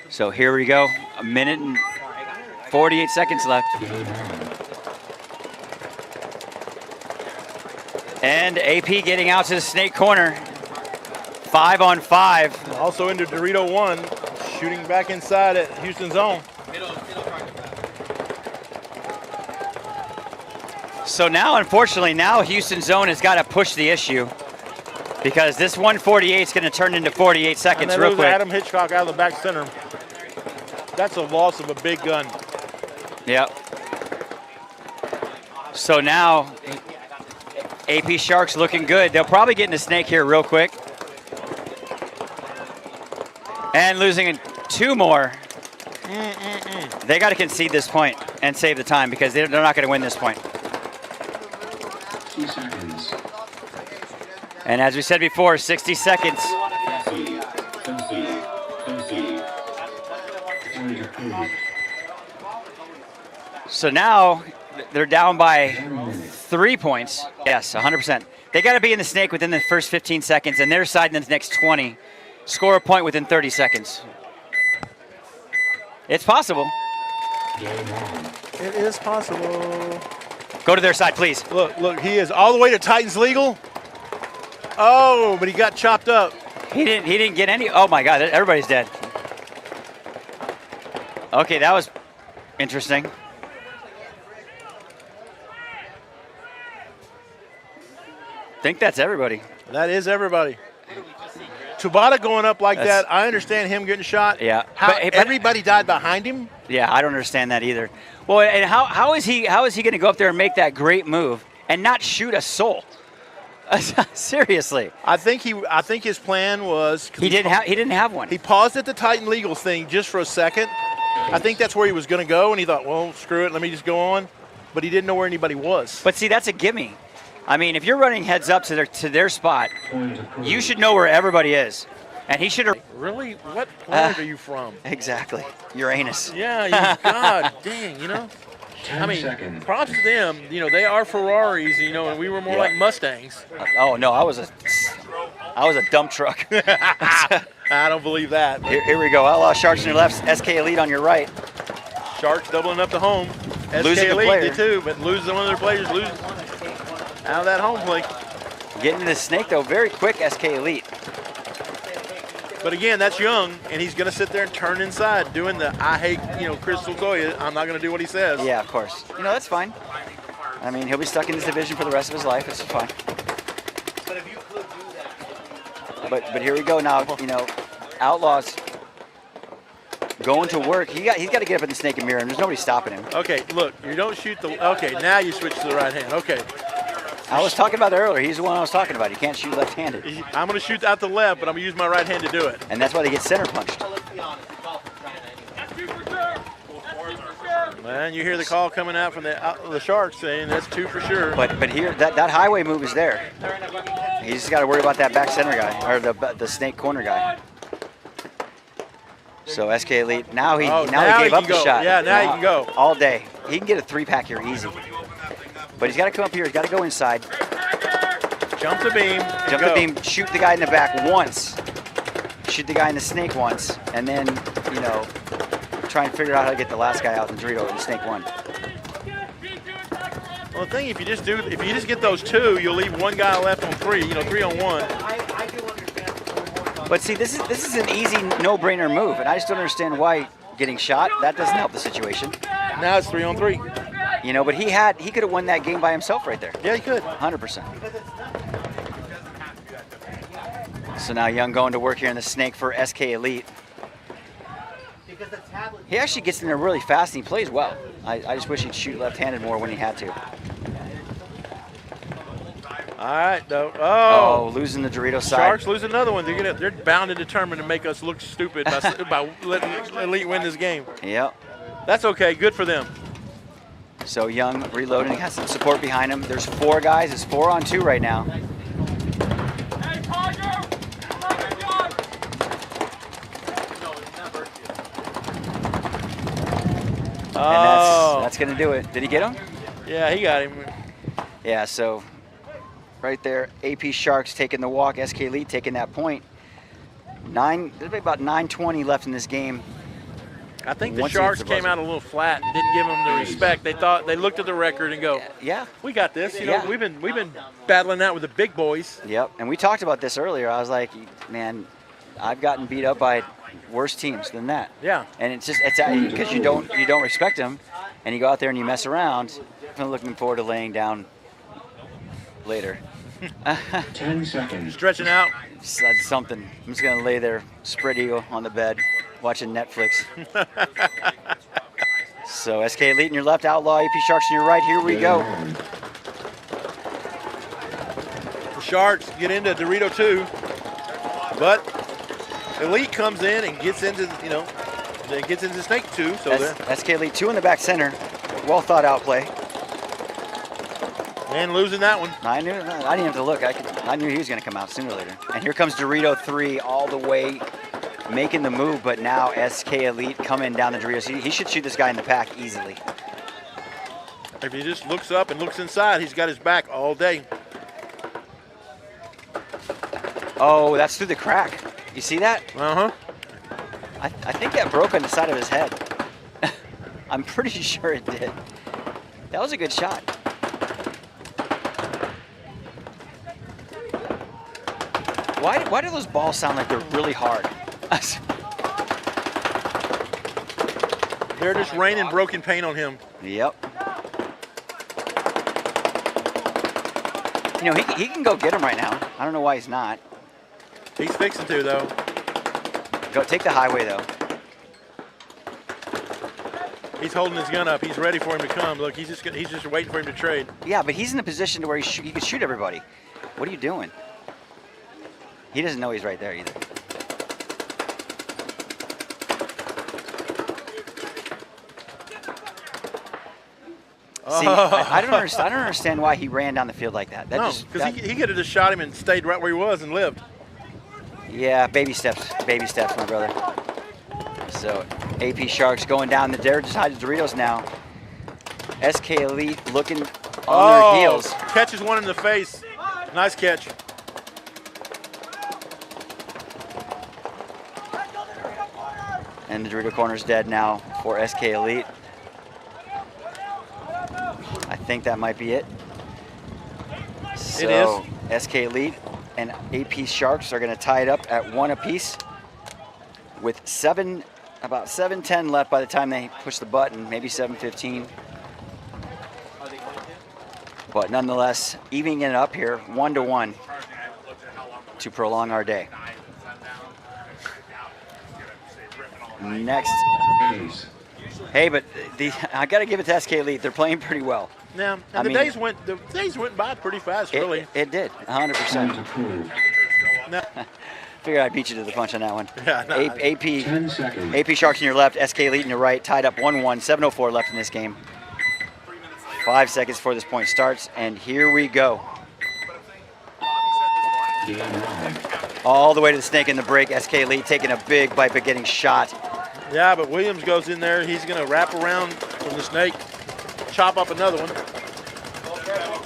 So here we go. 1 minute and 48 seconds left. And AP getting out to the snake corner. 5-on-5. also into Dorito 1, shooting back inside at Houston Zone. So now, unfortunately, Houston Zone has got to push the issue because this 148 is going to turn into 48 seconds and real lose quick. Adam Hitchcock out of the back center. That's a loss of a big gun. Yep. So now, AP Sharks looking good. They'll probably get in the snake here real quick. And losing 2 more. They got to concede this point and save the time because they're not going to win this point. 2 seconds. And as we said before, 60 seconds. So now They're down by 3 points. Yes, 100%. They got to be in the snake within the first 15 seconds, and their side in the next 20. Score a point within 30 seconds. It's possible. It is possible. Go to their side, please. Look, he is all the way to Titans legal. Oh, but he got chopped up. He didn't get any. Oh my God, everybody's dead. Okay, that was interesting. Think that's everybody. That is everybody. Tabata going up like That's- that, I understand him getting shot. Yeah. How But- everybody died behind him? Yeah, I don't understand that either. Well, and how is he going to go up there and make that great move and not shoot a soul? Seriously, I think his plan was he didn't have one. he paused at the Titan Legals thing just for a second. I think that's where he was going to go, and he thought, well, screw it, let me just go on. But he didn't know where anybody was. But see, that's a gimme. I mean, if you're running heads up to their spot, you should know where everybody is, and he should have. Really? What planet are you from? Exactly, Uranus. Yeah, God dang, you know. 10 I mean, seconds. props to them. You know, they are Ferraris, you know, and we were more Yeah. like Mustangs. Oh no, I was a dump truck. I don't believe that. Here we go. Outlaw Sharks on your left, SK Elite on your right. Sharks doubling up the home. Losing SK a Elite player. did too, but losing one of their players, lose out of that home play. Getting to the snake though, very quick. SK Elite. But again, that's Young, and he's going to sit there and turn inside, doing the I hate, you know, Crystal Toya. I'm not going to do what he says. Yeah, of course. You know, that's fine. I mean, he'll be stuck in this division for the rest of his life. It's fine. But if you could do that, But here we go now. You know, Outlaws going to work. He's got to get up in the snake and mirror him. There's nobody stopping him. Okay, look, you don't shoot the. Okay, now you switch to the right hand. Okay, I was talking about that earlier. He's the one I was talking about. You can't shoot left-handed, I'm going to shoot out the left, but I'm going to use my right hand to do it. and that's why they get center punched. let's be honest, the golf is trying to Man, you hear the call coming out from the Sharks saying that's 2 for sure. But here, that highway move is there. He's just got to worry about that back center guy or the snake corner guy. So SK Elite now he Oh, now now he he gave up can the go. shot. Yeah, now he can go. all day. He can get a 3-pack here easy. But he's got to come up here. He's got to go inside, Jump the beam. and jump go. the beam, shoot the guy in the back once, shoot the guy in the snake once, and then try and figure out how to get the last guy out in the Dorito in snake one. Well, the thing, if you just get those 2, you'll leave one guy left on 3. You know, 3 on 1. I do understand. But see, this is an easy no-brainer move, and I just don't understand why getting shot that doesn't help the situation. Now it's 3 on 3. But he could have won that game by himself right there. Yeah, you could. 100%. So now Young going to work here in the snake for SK Elite. Because the tablet. He actually gets in there really fast and he plays well. I just wish he'd shoot left-handed more when he had to. All right, though. Oh, losing the Dorito side. Sharks lose another one. They're bound and determined to make us look stupid by letting Elite win this game. Yep. That's okay. Good for them. So Young reloading, has some support behind him. There's 4 guys. It's 4 on 2 right now. And that's going to do it. Did he get him? Yeah, he got him. Yeah, so right there, AP Sharks taking the walk, SK Elite taking that point. There's about 9:20 left in this game. I think the Once he Sharks hits the came buzzer. out a little flat and didn't give them the respect. They looked at the record and go, Yeah. "We got this." You know, Yeah. we've been battling out with the big boys. Yep. And we talked about this earlier. I was like, man, I've gotten beat up by worse teams than that. Yeah. And it's because you don't respect them, and you go out there and you mess around. I'm looking forward to laying down later. 10 seconds. Stretching out. That's something. I'm just gonna lay there, spread eagle on the bed, watching Netflix. So SK Elite in your left, Outlaw AP Sharks in your right. Here we go. The Sharks get into Dorito 2, but Elite comes in and gets into Snake 2. So SK Elite 2 in the back center. Well thought out play. and losing that one. I didn't have to look. I knew he was going to come out sooner or later. And here comes Dorito 3 all the way, making the move. But now SK Elite coming down the Doritos. He should shoot this guy in the pack easily. If he just looks up and looks inside, he's got his back all day. Oh, that's through the crack. You see that? Uh-huh. I think that broke on the side of his head. I'm pretty sure it did. That was a good shot. Why do those balls sound like they're really hard? They're just raining broken paint on him. Yep. You know, he can go get him right now. I don't know why he's not. He's fixing to, though. Go take the highway, though. He's holding his gun up. He's ready for him to come. Look, he's just waiting for him to trade. Yeah, but he's in a position to where he could shoot everybody. What are you doing? He doesn't know he's right there either. See, I don't understand. I don't understand why he ran down the field like that. No, because he could have just shot him and stayed right where he was and lived. Yeah, baby steps, my brother. So AP Sharks going down the dare just hide the Doritos now. SK Elite looking on their heels. Catches one in the face. Nice catch. And the Dorito corner's dead now for SK Elite. I think that might be it. So SK Elite and AP Sharks are going to tie it up at 1 apiece with about 7:10 left by the time they push the button, maybe 7:15. But nonetheless, evening it up here, 1-1 to prolong our day. Next. Hey, but I got to give it to SK Elite. They're playing pretty well. Yeah, and the days went by pretty fast, really. It did, 100%. Figured I'd beat you to the punch on that one. Yeah, no, AP Sharks on your left, SK Elite on your right, tied up 1-1, 7:04 left in this game. 5 seconds before this point starts, and here we go. All the way to the snake in the break. SK Elite taking a big bite but getting shot. Yeah, but Williams goes in there. He's going to wrap around from the snake, chop up another one.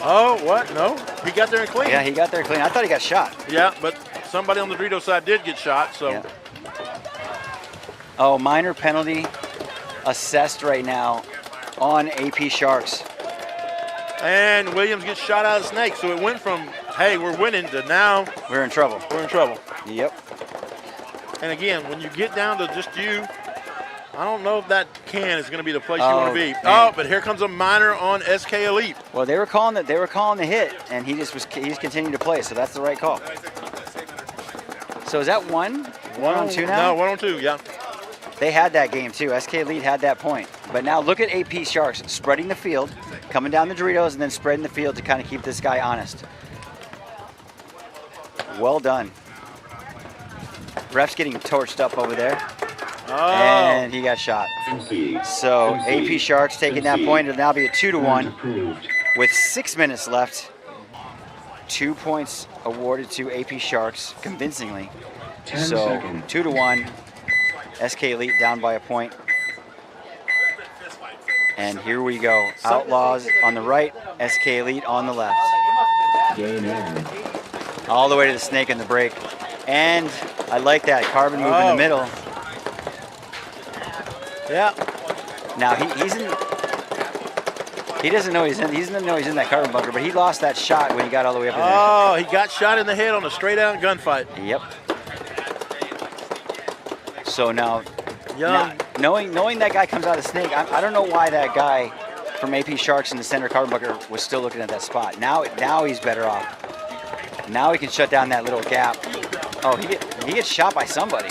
Oh, what? No, he got there and clean. Yeah, he got there clean. I thought he got shot. Yeah, but somebody on the Dorito side did get shot, so. Yeah. Oh, minor penalty assessed right now on AP Sharks. And Williams gets shot out of the snake, so it went from, hey, we're winning, to now we're in trouble. We're in trouble. Yep. And again, when you get down to just you, I don't know if that can is going to be the place you want to be. Man. Oh, but here comes a minor on SK Elite. Well, they were calling the hit, and he's continuing to play, so that's the right call. So is that one on two now? No, 1-2, yeah. They had that game too. SK Elite had that point. But now look at AP Sharks spreading the field, coming down the Doritos, and then spreading the field to kind of keep this guy honest. Well done. Ref's getting torched up over there. Oh. And he got shot. So AP Sharks taking that point. It'll now be a 2-1 with 6 minutes left. 2 points awarded to AP Sharks convincingly. So 2-1. SK Elite down by a point. And here we go. Outlaws on the right, SK Elite on the left. All the way to the snake in the break. And I like that carbon move in the middle. Yeah. Now he doesn't know he's in that carbon bunker, but he lost that shot when he got all the way up in there. Oh, he got shot in the head on a straight out gunfight. Yep. So now Young. knowing that guy comes out of the snake, I don't know why that guy from AP Sharks in the center carbon bunker was still looking at that spot. Now he's better off. Now he can shut down that little gap. Oh, he gets shot by somebody.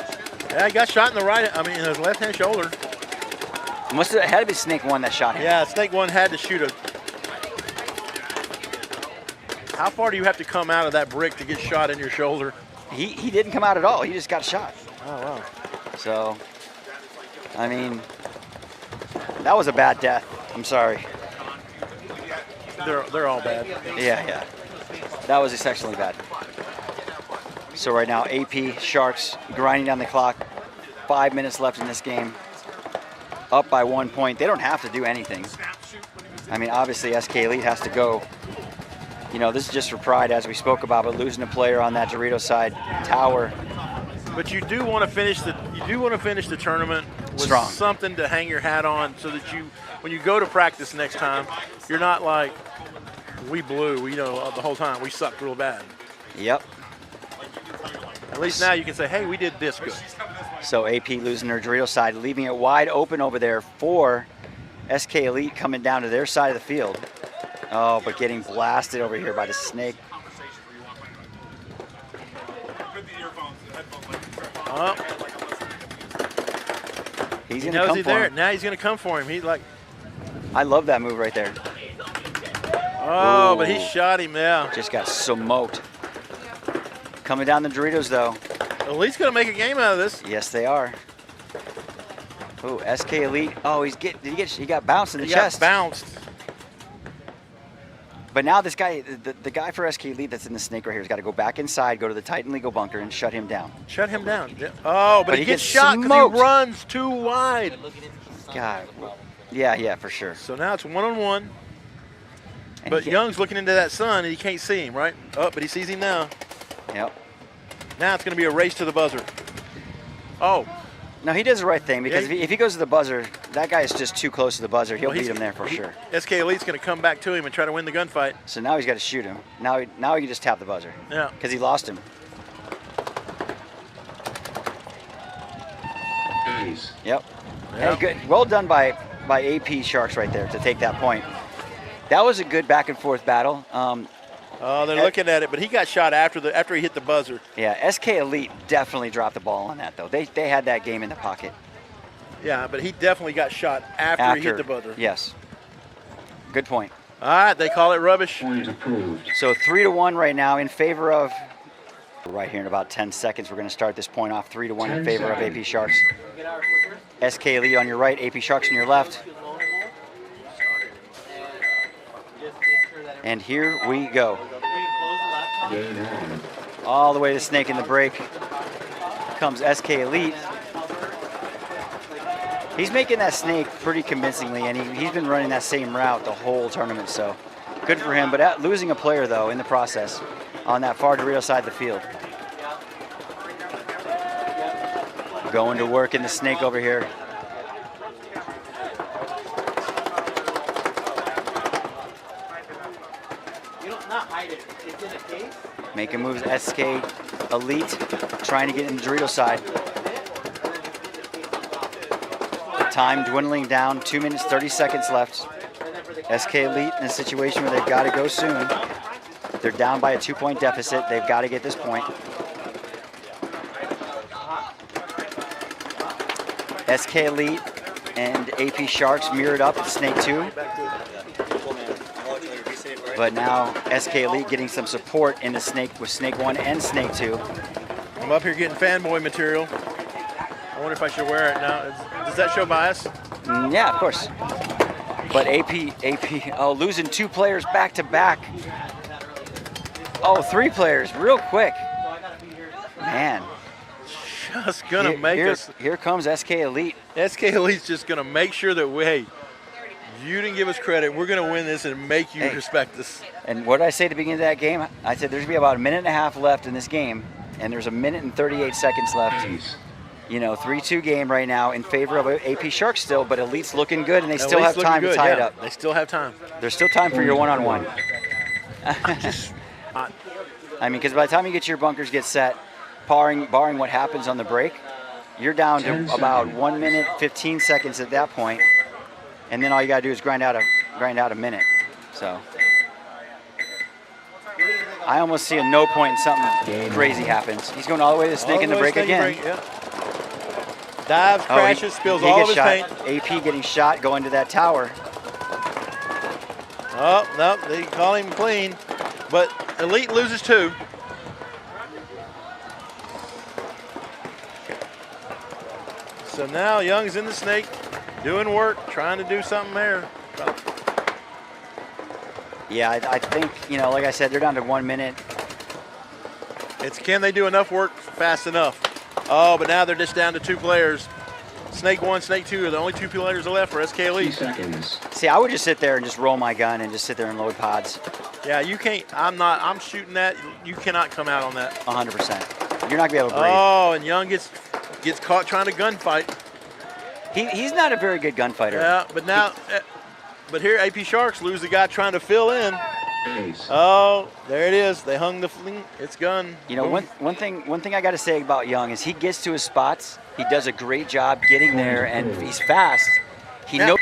Yeah, he got shot in in his left-hand shoulder. It had to be Snake One that shot him. Yeah, Snake One had to shoot How far do you have to come out of that brick to get shot in your shoulder? He didn't come out at all. He just got shot. Oh, wow. So, I mean, that was a bad death. I'm sorry. They're all bad. Yeah. That was exceptionally bad. So right now, AP Sharks grinding down the clock. 5 minutes left in this game. Up by 1 point. They don't have to do anything. I mean, obviously SK Elite has to go. You know, this is just for pride, as we spoke about, but losing a player on that Dorito side tower. But you do want to finish the tournament with Strong. something to hang your hat on, so that when you go to practice next time, you're not like, we blew, the whole time we sucked real bad. Yep. At least now you can say, hey, we did this good. So AP losing their Dorito side, leaving it wide open over there for SK Elite coming down to their side of the field. Oh, but getting blasted over here by the snake. Oh. He's He gonna knows come he's for there. him. Now he's going to come for him. He's like, I love that move right there. oh, Ooh. but he shot him now. Just got smoked. Coming down the Doritos though. Elite's going to make a game out of this. Yes, they are. Oh, SK Elite. Oh, he got bounced in the chest. Got bounced. But now this guy, the guy for SK Elite that's in the snake right here has got to go back inside, go to the Titan legal bunker, and shut him down. Shut him down. Yeah. Oh, but he gets shot because smoked. he runs too wide. God. Yeah, for sure. So now it's one-on-one. And But he- Young's looking into that sun, and he can't see him, right? Oh, but he sees him now. Yep. Now it's going to be a race to the buzzer. Oh. No, he does the right thing because Yeah, if he goes to the buzzer, that guy is just too close to the buzzer. He'll beat him there for sure. SK Elite's going to come back to him and try to win the gunfight. So now he's got to shoot him. Now he can just tap the buzzer. Yeah. Because he lost him. Ace. Yep. Yeah. Hey, good. Well done by AP Sharks right there to take that point. That was a good back and forth battle. Oh, they're looking at it, but he got shot after he hit the buzzer. Yeah, SK Elite definitely dropped the ball on that though. They had that game in the pocket. Yeah, but he definitely got shot after he hit the buzzer. Yes. Good point. All right, they call it rubbish. Point approved. So 3-1 right now in favor of. Right here in about 10 seconds, we're going to start this point off 3-1 in 10 favor of seconds. AP Sharks. SK Elite on your right, AP Sharks on your left. And here we go. Game on. All the way to snake in the break comes SK Elite. He's making that snake pretty convincingly, and he's been running that same route the whole tournament, so good for him. But losing a player, though, in the process on that far Dorito side of the field. Going to work in the snake over here. Making moves, SK Elite, trying to get in the Dorito side. The time dwindling down, 2 minutes, 30 seconds left. SK Elite in a situation where they've got to go soon. They're down by a 2-point deficit. They've got to get this point. SK Elite and AP Sharks mirrored up at Snake 2. But now SK Elite getting some support in the snake with Snake 1 and Snake 2. I'm up here getting fanboy material. I wonder if I should wear it now. Does that show bias? Yeah, of course. But AP, losing 2 players back to back. Oh, 3 players real quick. Man. Just going to make us. Here comes SK Elite. SK Elite's just going to make sure that you didn't give us credit. We're going to win this and make you respect us. And what did I say at the beginning of that game? I said there's going to be about a minute and a half left in this game, and there's a minute and 38 seconds left. Ace. You know, 3-2 game right now in favor of AP Sharks still, but Elite's looking good, and they still have time to tie it up. They still have time. There's still time for your one-on-one. I mean, because by the time you get your bunkers get set, barring what happens on the break, you're down to about 1 minute, 15 seconds at that point, and then all you got to do is grind out a minute. So I almost see a no point and something crazy happens. He's going all the way to the snake in the break again. Dives, crashes, spills all of his paint. AP getting shot, going to that tower. Oh, no, they call him clean. But Elite loses 2. So now Young's in the snake, doing work, trying to do something there. Yeah, I think, like I said, they're down to 1 minute. It's can they do enough work fast enough? Oh, but now they're just down to 2 players. Snake 1, Snake 2 are the only 2 players left for SK 2 Elite. seconds. See, I would just sit there and just roll my gun and just sit there and load pods. Yeah, you can't. I'm shooting that. You cannot come out on that. 100%. You're not gonna be able to breathe. Oh, and Young gets caught trying to gunfight. He's not a very good gunfighter. Yeah, but here AP Sharks lose the guy trying to fill in. Ace. Oh, there it is. They hung the fling. It's gun. You know, Boom. one thing I got to say about Young is he gets to his spots. He does a great job getting there, and he's fast. He knows.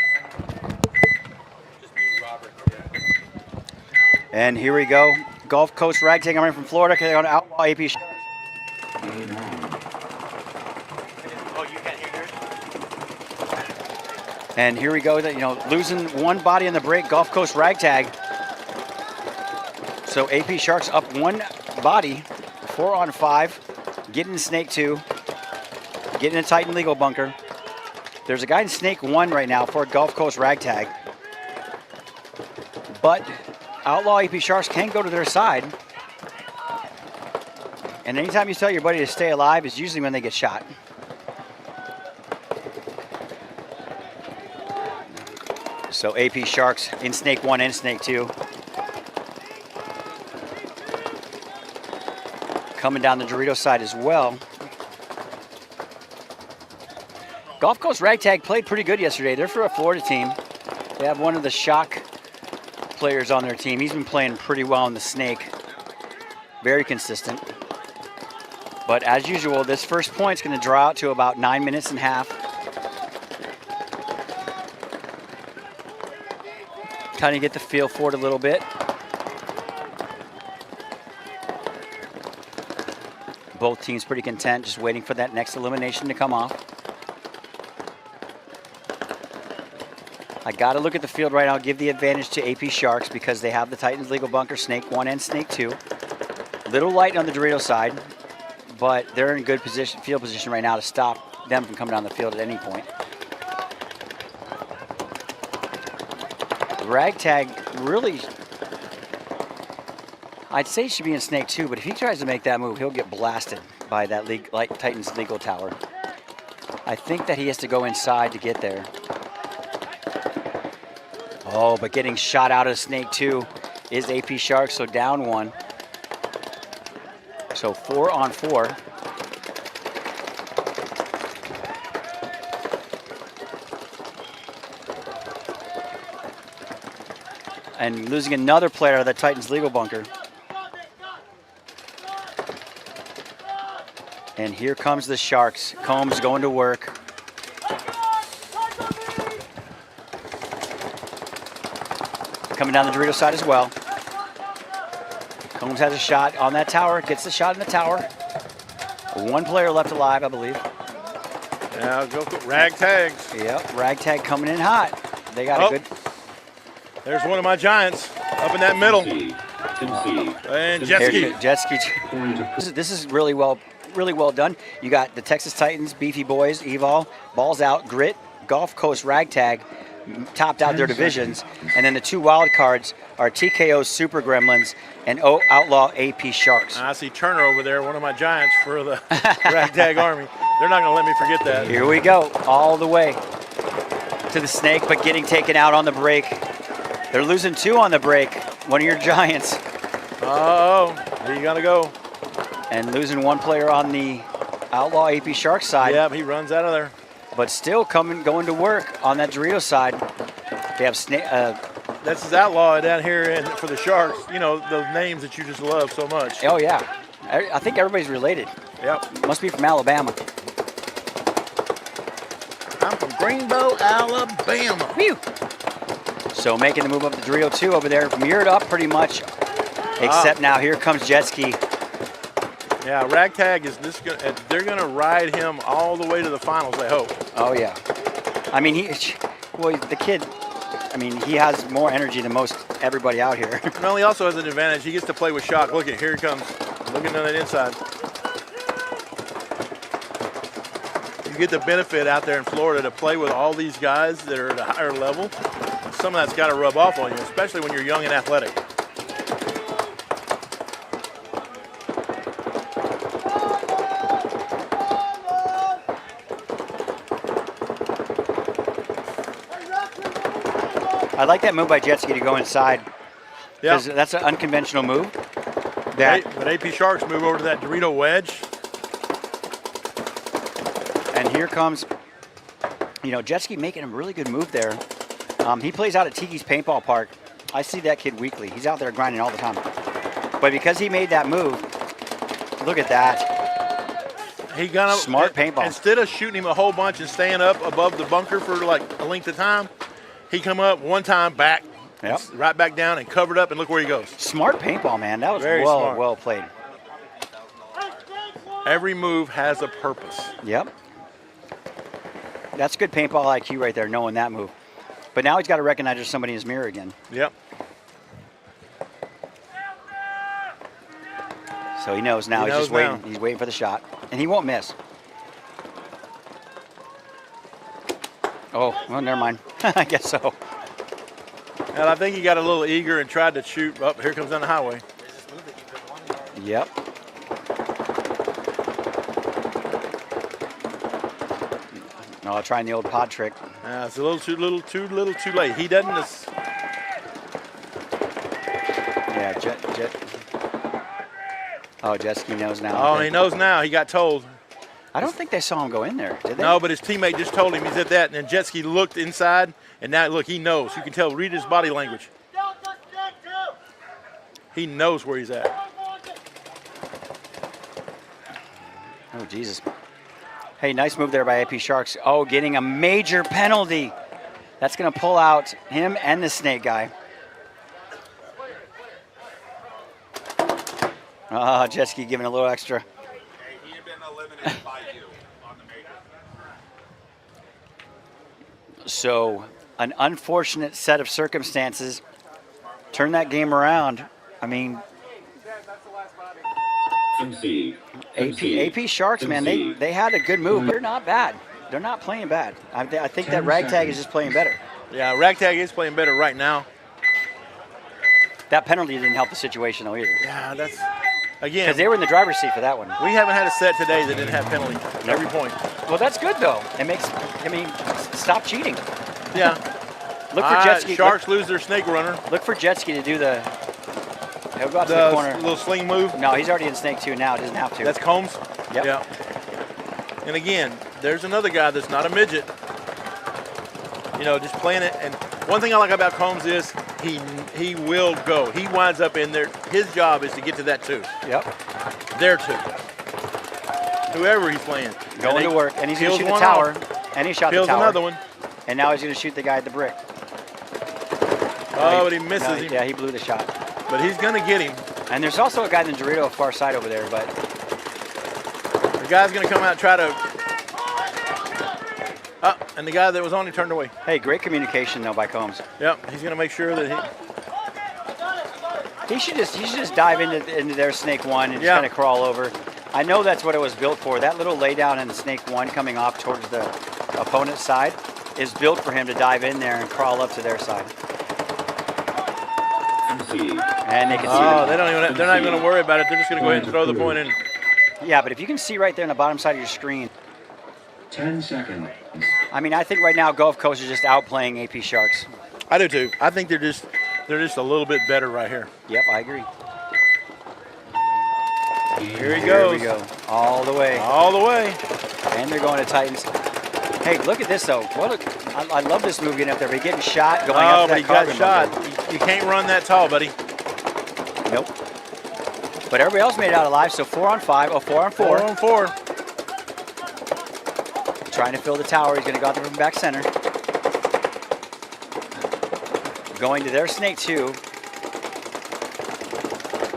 And here we go. Gulf Coast Ragtag coming from Florida. They're going to outlaw AP. Game on. Oh, you can't hear yours? And here we go. You know, losing one body in the break. Gulf Coast Ragtag. So AP Sharks up one body, 4 on 5, getting in Snake 2, getting a Titan legal bunker. There's a guy in Snake 1 right now for Gulf Coast Ragtag. But Outlaw AP Sharks can go to their side. And anytime you tell your buddy to stay alive is usually when they get shot. So AP Sharks in Snake 1 and Snake 2. Coming down the Dorito side as well. Gulf Coast Ragtag played pretty good yesterday. They're for a Florida team. They have one of the shock players on their team. He's been playing pretty well in the Snake. Very consistent. But as usual, this first point's going to draw out to about 9 minutes and a half. Trying to get the feel for it a little bit. Both teams pretty content, just waiting for that next elimination to come off. I got to look at the field right now, give the advantage to AP Sharks because they have the Titans legal bunker, Snake 1 and Snake 2. Little light on the Dorito side, but they're in good position, field position right now to stop them from coming down the field at any point. Ragtag really, I'd say he should be in Snake 2, but if he tries to make that move, he'll get blasted by that Titans legal tower. I think that he has to go inside to get there. Oh, but getting shot out of Snake 2 is AP Sharks, so down 1. So 4 on 4. And losing another player out of the Titans legal bunker. And here comes the Sharks. Combs going to work. Coming down the Dorito side as well. Combs has a shot on that tower, gets the shot in the tower. One player left alive, I believe. Now go Ragtags. Yep, Ragtag coming in hot. They got a good. There's one of my Giants up in that middle. Concede. And jet ski. Jet ski. This is really well done. You got the Texas Titans, Beefy Boys, Evol, Balls Out, Grit, Gulf Coast Ragtag, topped out their divisions. And then the 2 wild cards are TKO Super Gremlins and Outlaw AP Sharks. I see Turner over there, one of my Giants for the Ragtag Army. They're not going to let me forget that. Here we go, all the way to the Snake, but getting taken out on the break. They're losing 2 on the break. One of your Giants. Oh, he got to go. And losing 1 player on the Outlaw AP Sharks side. Yeah, he runs out of there. But still going to work on that Dorito side. They have Snake. That's his Outlaw down here and for the Sharks. You know, those names that you just love so much. Oh, yeah. I think everybody's related. Yep. Must be from Alabama. I'm from Greenbow, Alabama. Whew. So making the move up to Dorito 2 over there. Mirrored up pretty much. Except now here comes Jet Ski. Yeah, Ragtag is this. They're going to ride him all the way to the finals, I hope. Oh, yeah. I mean, the kid, I mean, he has more energy than most everybody out here. Well, he also has an advantage. He gets to play with shock. Look at, here he comes. Looking on that inside. You get the benefit out there in Florida to play with all these guys that are at a higher level. Some of that's got to rub off on you, especially when you're young and athletic. I like that move by Jetski to go inside. Yeah. Because that's an unconventional move. But AP Sharks move over to that Dorito wedge. And here comes, Jetski making a really good move there. He plays out at Tiki's Paintball Park. I see that kid weekly. He's out there grinding all the time. But because he made that move, look at that. He got up. Smart paintball. Instead of shooting him a whole bunch and staying up above the bunker for like a length of time, he come up one time, back, Yep. right back down and covered up, and look where he goes. Smart paintball, man. That was Very smart. well played. Every move has a purpose. Yep. That's good paintball IQ right there, knowing that move. But now he's got to recognize there's somebody in his mirror again. Yep. So he knows now. He He's just knows waiting. now. He's waiting for the shot. And he won't miss. Oh, well, never mind. I guess so. And I think he got a little eager and tried to shoot. Oh, here comes down the highway. Yep. No, trying the old pod trick. It's a little too late. He doesn't. Yeah, Jet. Oh, Jetski knows now. Oh, he knows now. He got told. I don't think they saw him go in there, did they? No, but his teammate just told him he's at that, and then Jetski looked inside, and now look, he knows. You can tell. Read his body language. He knows where he's at. Oh, Jesus. Hey, nice move there by AP Sharks. Oh, getting a major penalty. That's going to pull out him and the snake guy. Jetski giving a little extra. Hey, he had been eliminated by you on the major. So, an unfortunate set of circumstances. Turn that game around. I mean, Concede. AP Sharks, man, they had a good move. They're not bad. They're not playing bad. I think that Ragtag is just playing better. Yeah, Ragtag is playing better right now. That penalty didn't help the situation, though, either. Yeah, that's, again, Because they were in the driver's seat for that one. we haven't had a set today that didn't have penalty every point. Well, that's good, though. It makes, stop cheating. Yeah. Look for Jetski. Sharks lose their snake runner. Look for Jetski to do the. He'll go out to The the corner. little sling move. No, he's already in snake 2 now. Doesn't have to. That's Combs? Yep. Yeah. And again, there's another guy that's not a midget. Just playing it. And one thing I like about Combs is he will go. He winds up in there. His job is to get to that 2. Yep. Their 2. Whoever he's playing. Going to work, and he's going to peels shoot the one tower. off. And he shot the Peels tower. another one. And now he's going to shoot the guy at the brick. Oh, but he misses No, him. Yeah, he blew the shot. But he's going to get him. And there's also a guy in the Dorito far side over there, but The guy's going to come out and try to. And the guy that was on, he turned away. hey, great communication though by Combs. Yep, he's going to make sure that He should just dive into their snake 1 and just Yeah. kind of crawl over. I know that's what it was built for. That little lay down in snake 1 coming off towards the opponent's side is built for him to dive in there and crawl up to their side. Concede. And they can see Oh, the, they're not even going to worry about it. They're just going to go ahead and throw the point in. yeah, but if you can see right there on the bottom side of your screen, 10 seconds. I think right now Gulf Coast is just outplaying AP Sharks. I do too. I think they're just a little bit better right here. Yep, I agree. Here he Here goes. we go, all the way. All the way. And they're going to Titans. Hey, look at this though. I love this move getting up there, but getting shot going up Oh, to but that he got carbon shot. bunker. You can't run that tall, buddy. Nope. But everybody else made it out alive, so 4 on 5. Oh, 4 on 4. 4 on 4. Trying to fill the tower. He's going to go out there from back center. Going to their snake 2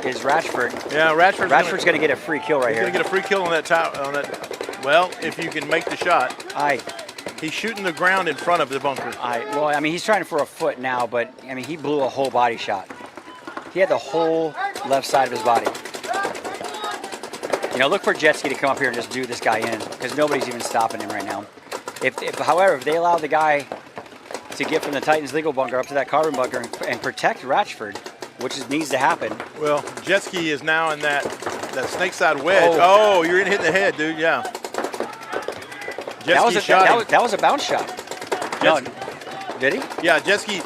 is Ratchford. Yeah, Ratchford's going to get a free kill right He's here. going to get a free kill on that tower. Well, if you can make the shot. He's shooting the ground in front of the bunker. He's trying for a foot now, but he blew a whole body shot. He had the whole left side of his body. Look for Jetski to come up here and just do this guy in, because nobody's even stopping him right now. However, if they allow the guy to get from the Titans legal bunker up to that carbon bunker and protect Ratchford, which needs to happen. Well, Jetski is now in that snake side wedge. Oh, you're hitting the head, dude. Yeah. That was a bounce shot. No, Did he? Yeah, jet ski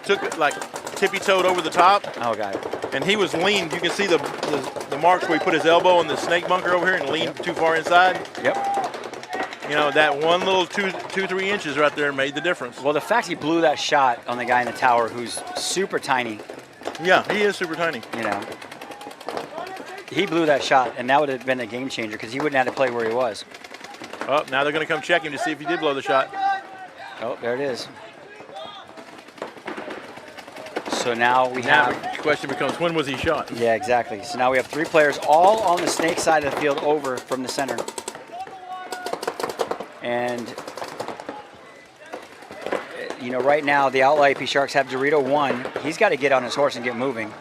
took it like tippy-toed over the top, Oh, God. and he was leaned. You can see the marks where he put his elbow in the snake bunker over here and leaned too far inside. Yep. You know, that one little 2-3 inches right there made the difference. Well, the fact he blew that shot on the guy in the tower who's super tiny, Yeah, he is super tiny. you know. He blew that shot, and that would have been a game changer because he wouldn't have to play where he was. Oh, now they're going to come check him to see if he did blow the shot. Oh, there it is. So now we Now have... the question becomes, when was he shot? Yeah, exactly. So now we have 3 players all on the snake side of the field over from the center. And, you know, right now the Outlaw AP Sharks have Dorito 1. He's got to get on his horse and get moving.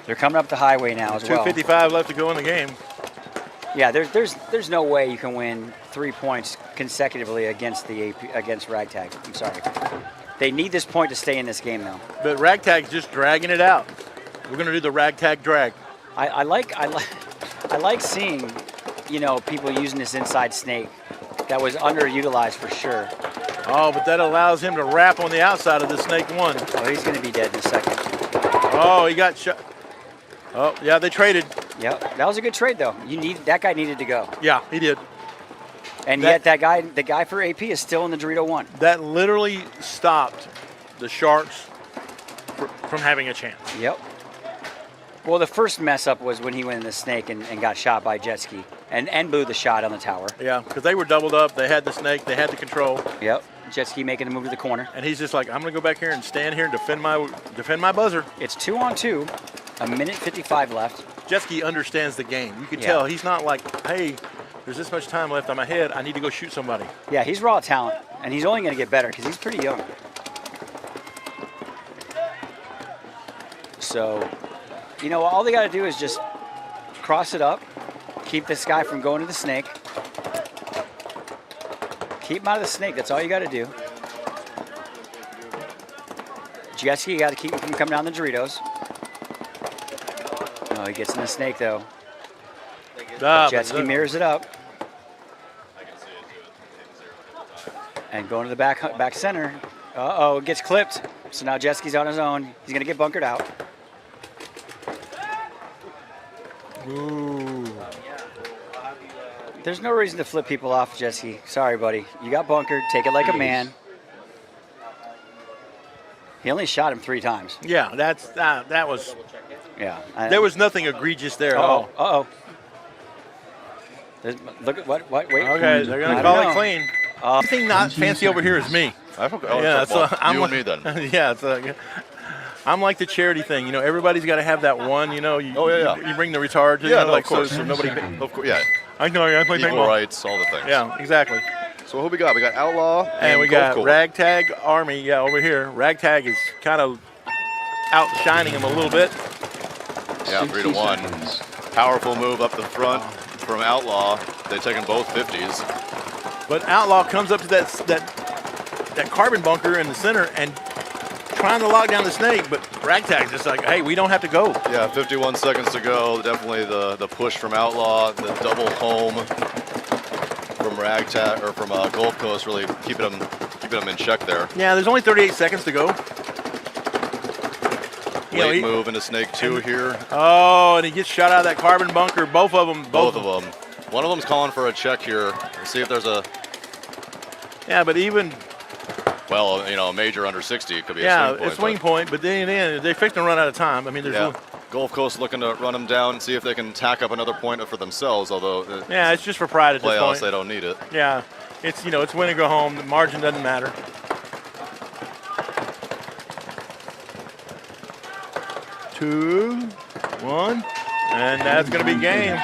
They're coming up the highway now as well. 2:55 left to go in the game. Yeah, there's no way you can win 3 points consecutively against against Ragtag. I'm sorry. They need this point to stay in this game, though. But Ragtag's just dragging it out. We're going to do the Ragtag drag. I like seeing, you know, people using this inside snake. That was underutilized for sure. Oh, but that allows him to wrap on the outside of the snake 1. Oh, he's going to be dead in a second. Oh, he got shot. Oh, yeah, they traded. Yep, that was a good trade though. That guy needed to go, Yeah, he did. and yet the guy for AP is still in the Dorito 1. That literally stopped the Sharks from having a chance. Yep. Well, the first mess up was when he went in the snake and got shot by jet ski and blew the shot on the tower. Yeah, because they were doubled up. They had the snake. They had the control. Yep. Jet ski making a move to the corner. And he's just like, I'm going to go back here and stand here and defend my buzzer. It's 2-on-2. A minute 55 left. Jetski understands the game. You can Yeah. tell he's not like, hey, there's this much time left on my head. I need to go shoot somebody. Yeah, he's raw talent, and he's only going to get better because he's pretty young. So, you know, all they got to do is just cross it up, keep this guy from going to the snake. Keep him out of the snake. That's all you got to do. Jetski, you got to keep him from coming down the Doritos. Oh, he gets in the snake, though. Jetski mirrors it up. And going to the back center. Uh-oh, it gets clipped. So now Jetski's on his own. He's going to get bunkered out. Ooh. There's no reason to flip people off, Jetski. Sorry, buddy. You got bunkered. Take it like a man. He only shot him 3 times. Yeah, that was. Yeah. There was nothing egregious there at all. Uh-oh. Look at what? Wait. Okay, they're going to call it clean. Anything not fancy over here is me. Yeah, I'm you like, and me then. Yeah, I'm like the charity thing. You know, everybody's got to have that one. You know, you bring the retard. Yeah, no, of course. So nobody. Of course, yeah. I know. I play Equal paintball. rights, all the things. Yeah, exactly. So who we got? We got Outlaw And we got Golf Court. Ragtag Army. Yeah, over here. Ragtag is kind of outshining him a little bit. Yeah, 3-1. Powerful move up the front from Outlaw. They've taken both 50s. But Outlaw comes up to that carbon bunker in the center and trying to lock down the snake, but Ragtag's just like, hey, we don't have to go. Yeah, 51 seconds to go. Definitely the push from Outlaw, the double home from Ragtag or from Gulf Coast, really keeping them in check there. Yeah, there's only 38 seconds to go. Late move into Snake 2 here. Oh, and he gets shot out of that carbon bunker. Both of them. Both of them. One of them's calling for a check here. Let's see if there's a. Yeah, but even. Well, you know, a major under 60 could be a swing point. Yeah, a swing point, but then they're fixing to run out of time. I mean, there's. Gulf Coast looking to run them down and see if they can tack up another point for themselves, although. Yeah, it's just for pride at this playoffs, point. they don't need it. Yeah, it's it's win and go home. The margin doesn't matter. 2, 1, and that's going to be game.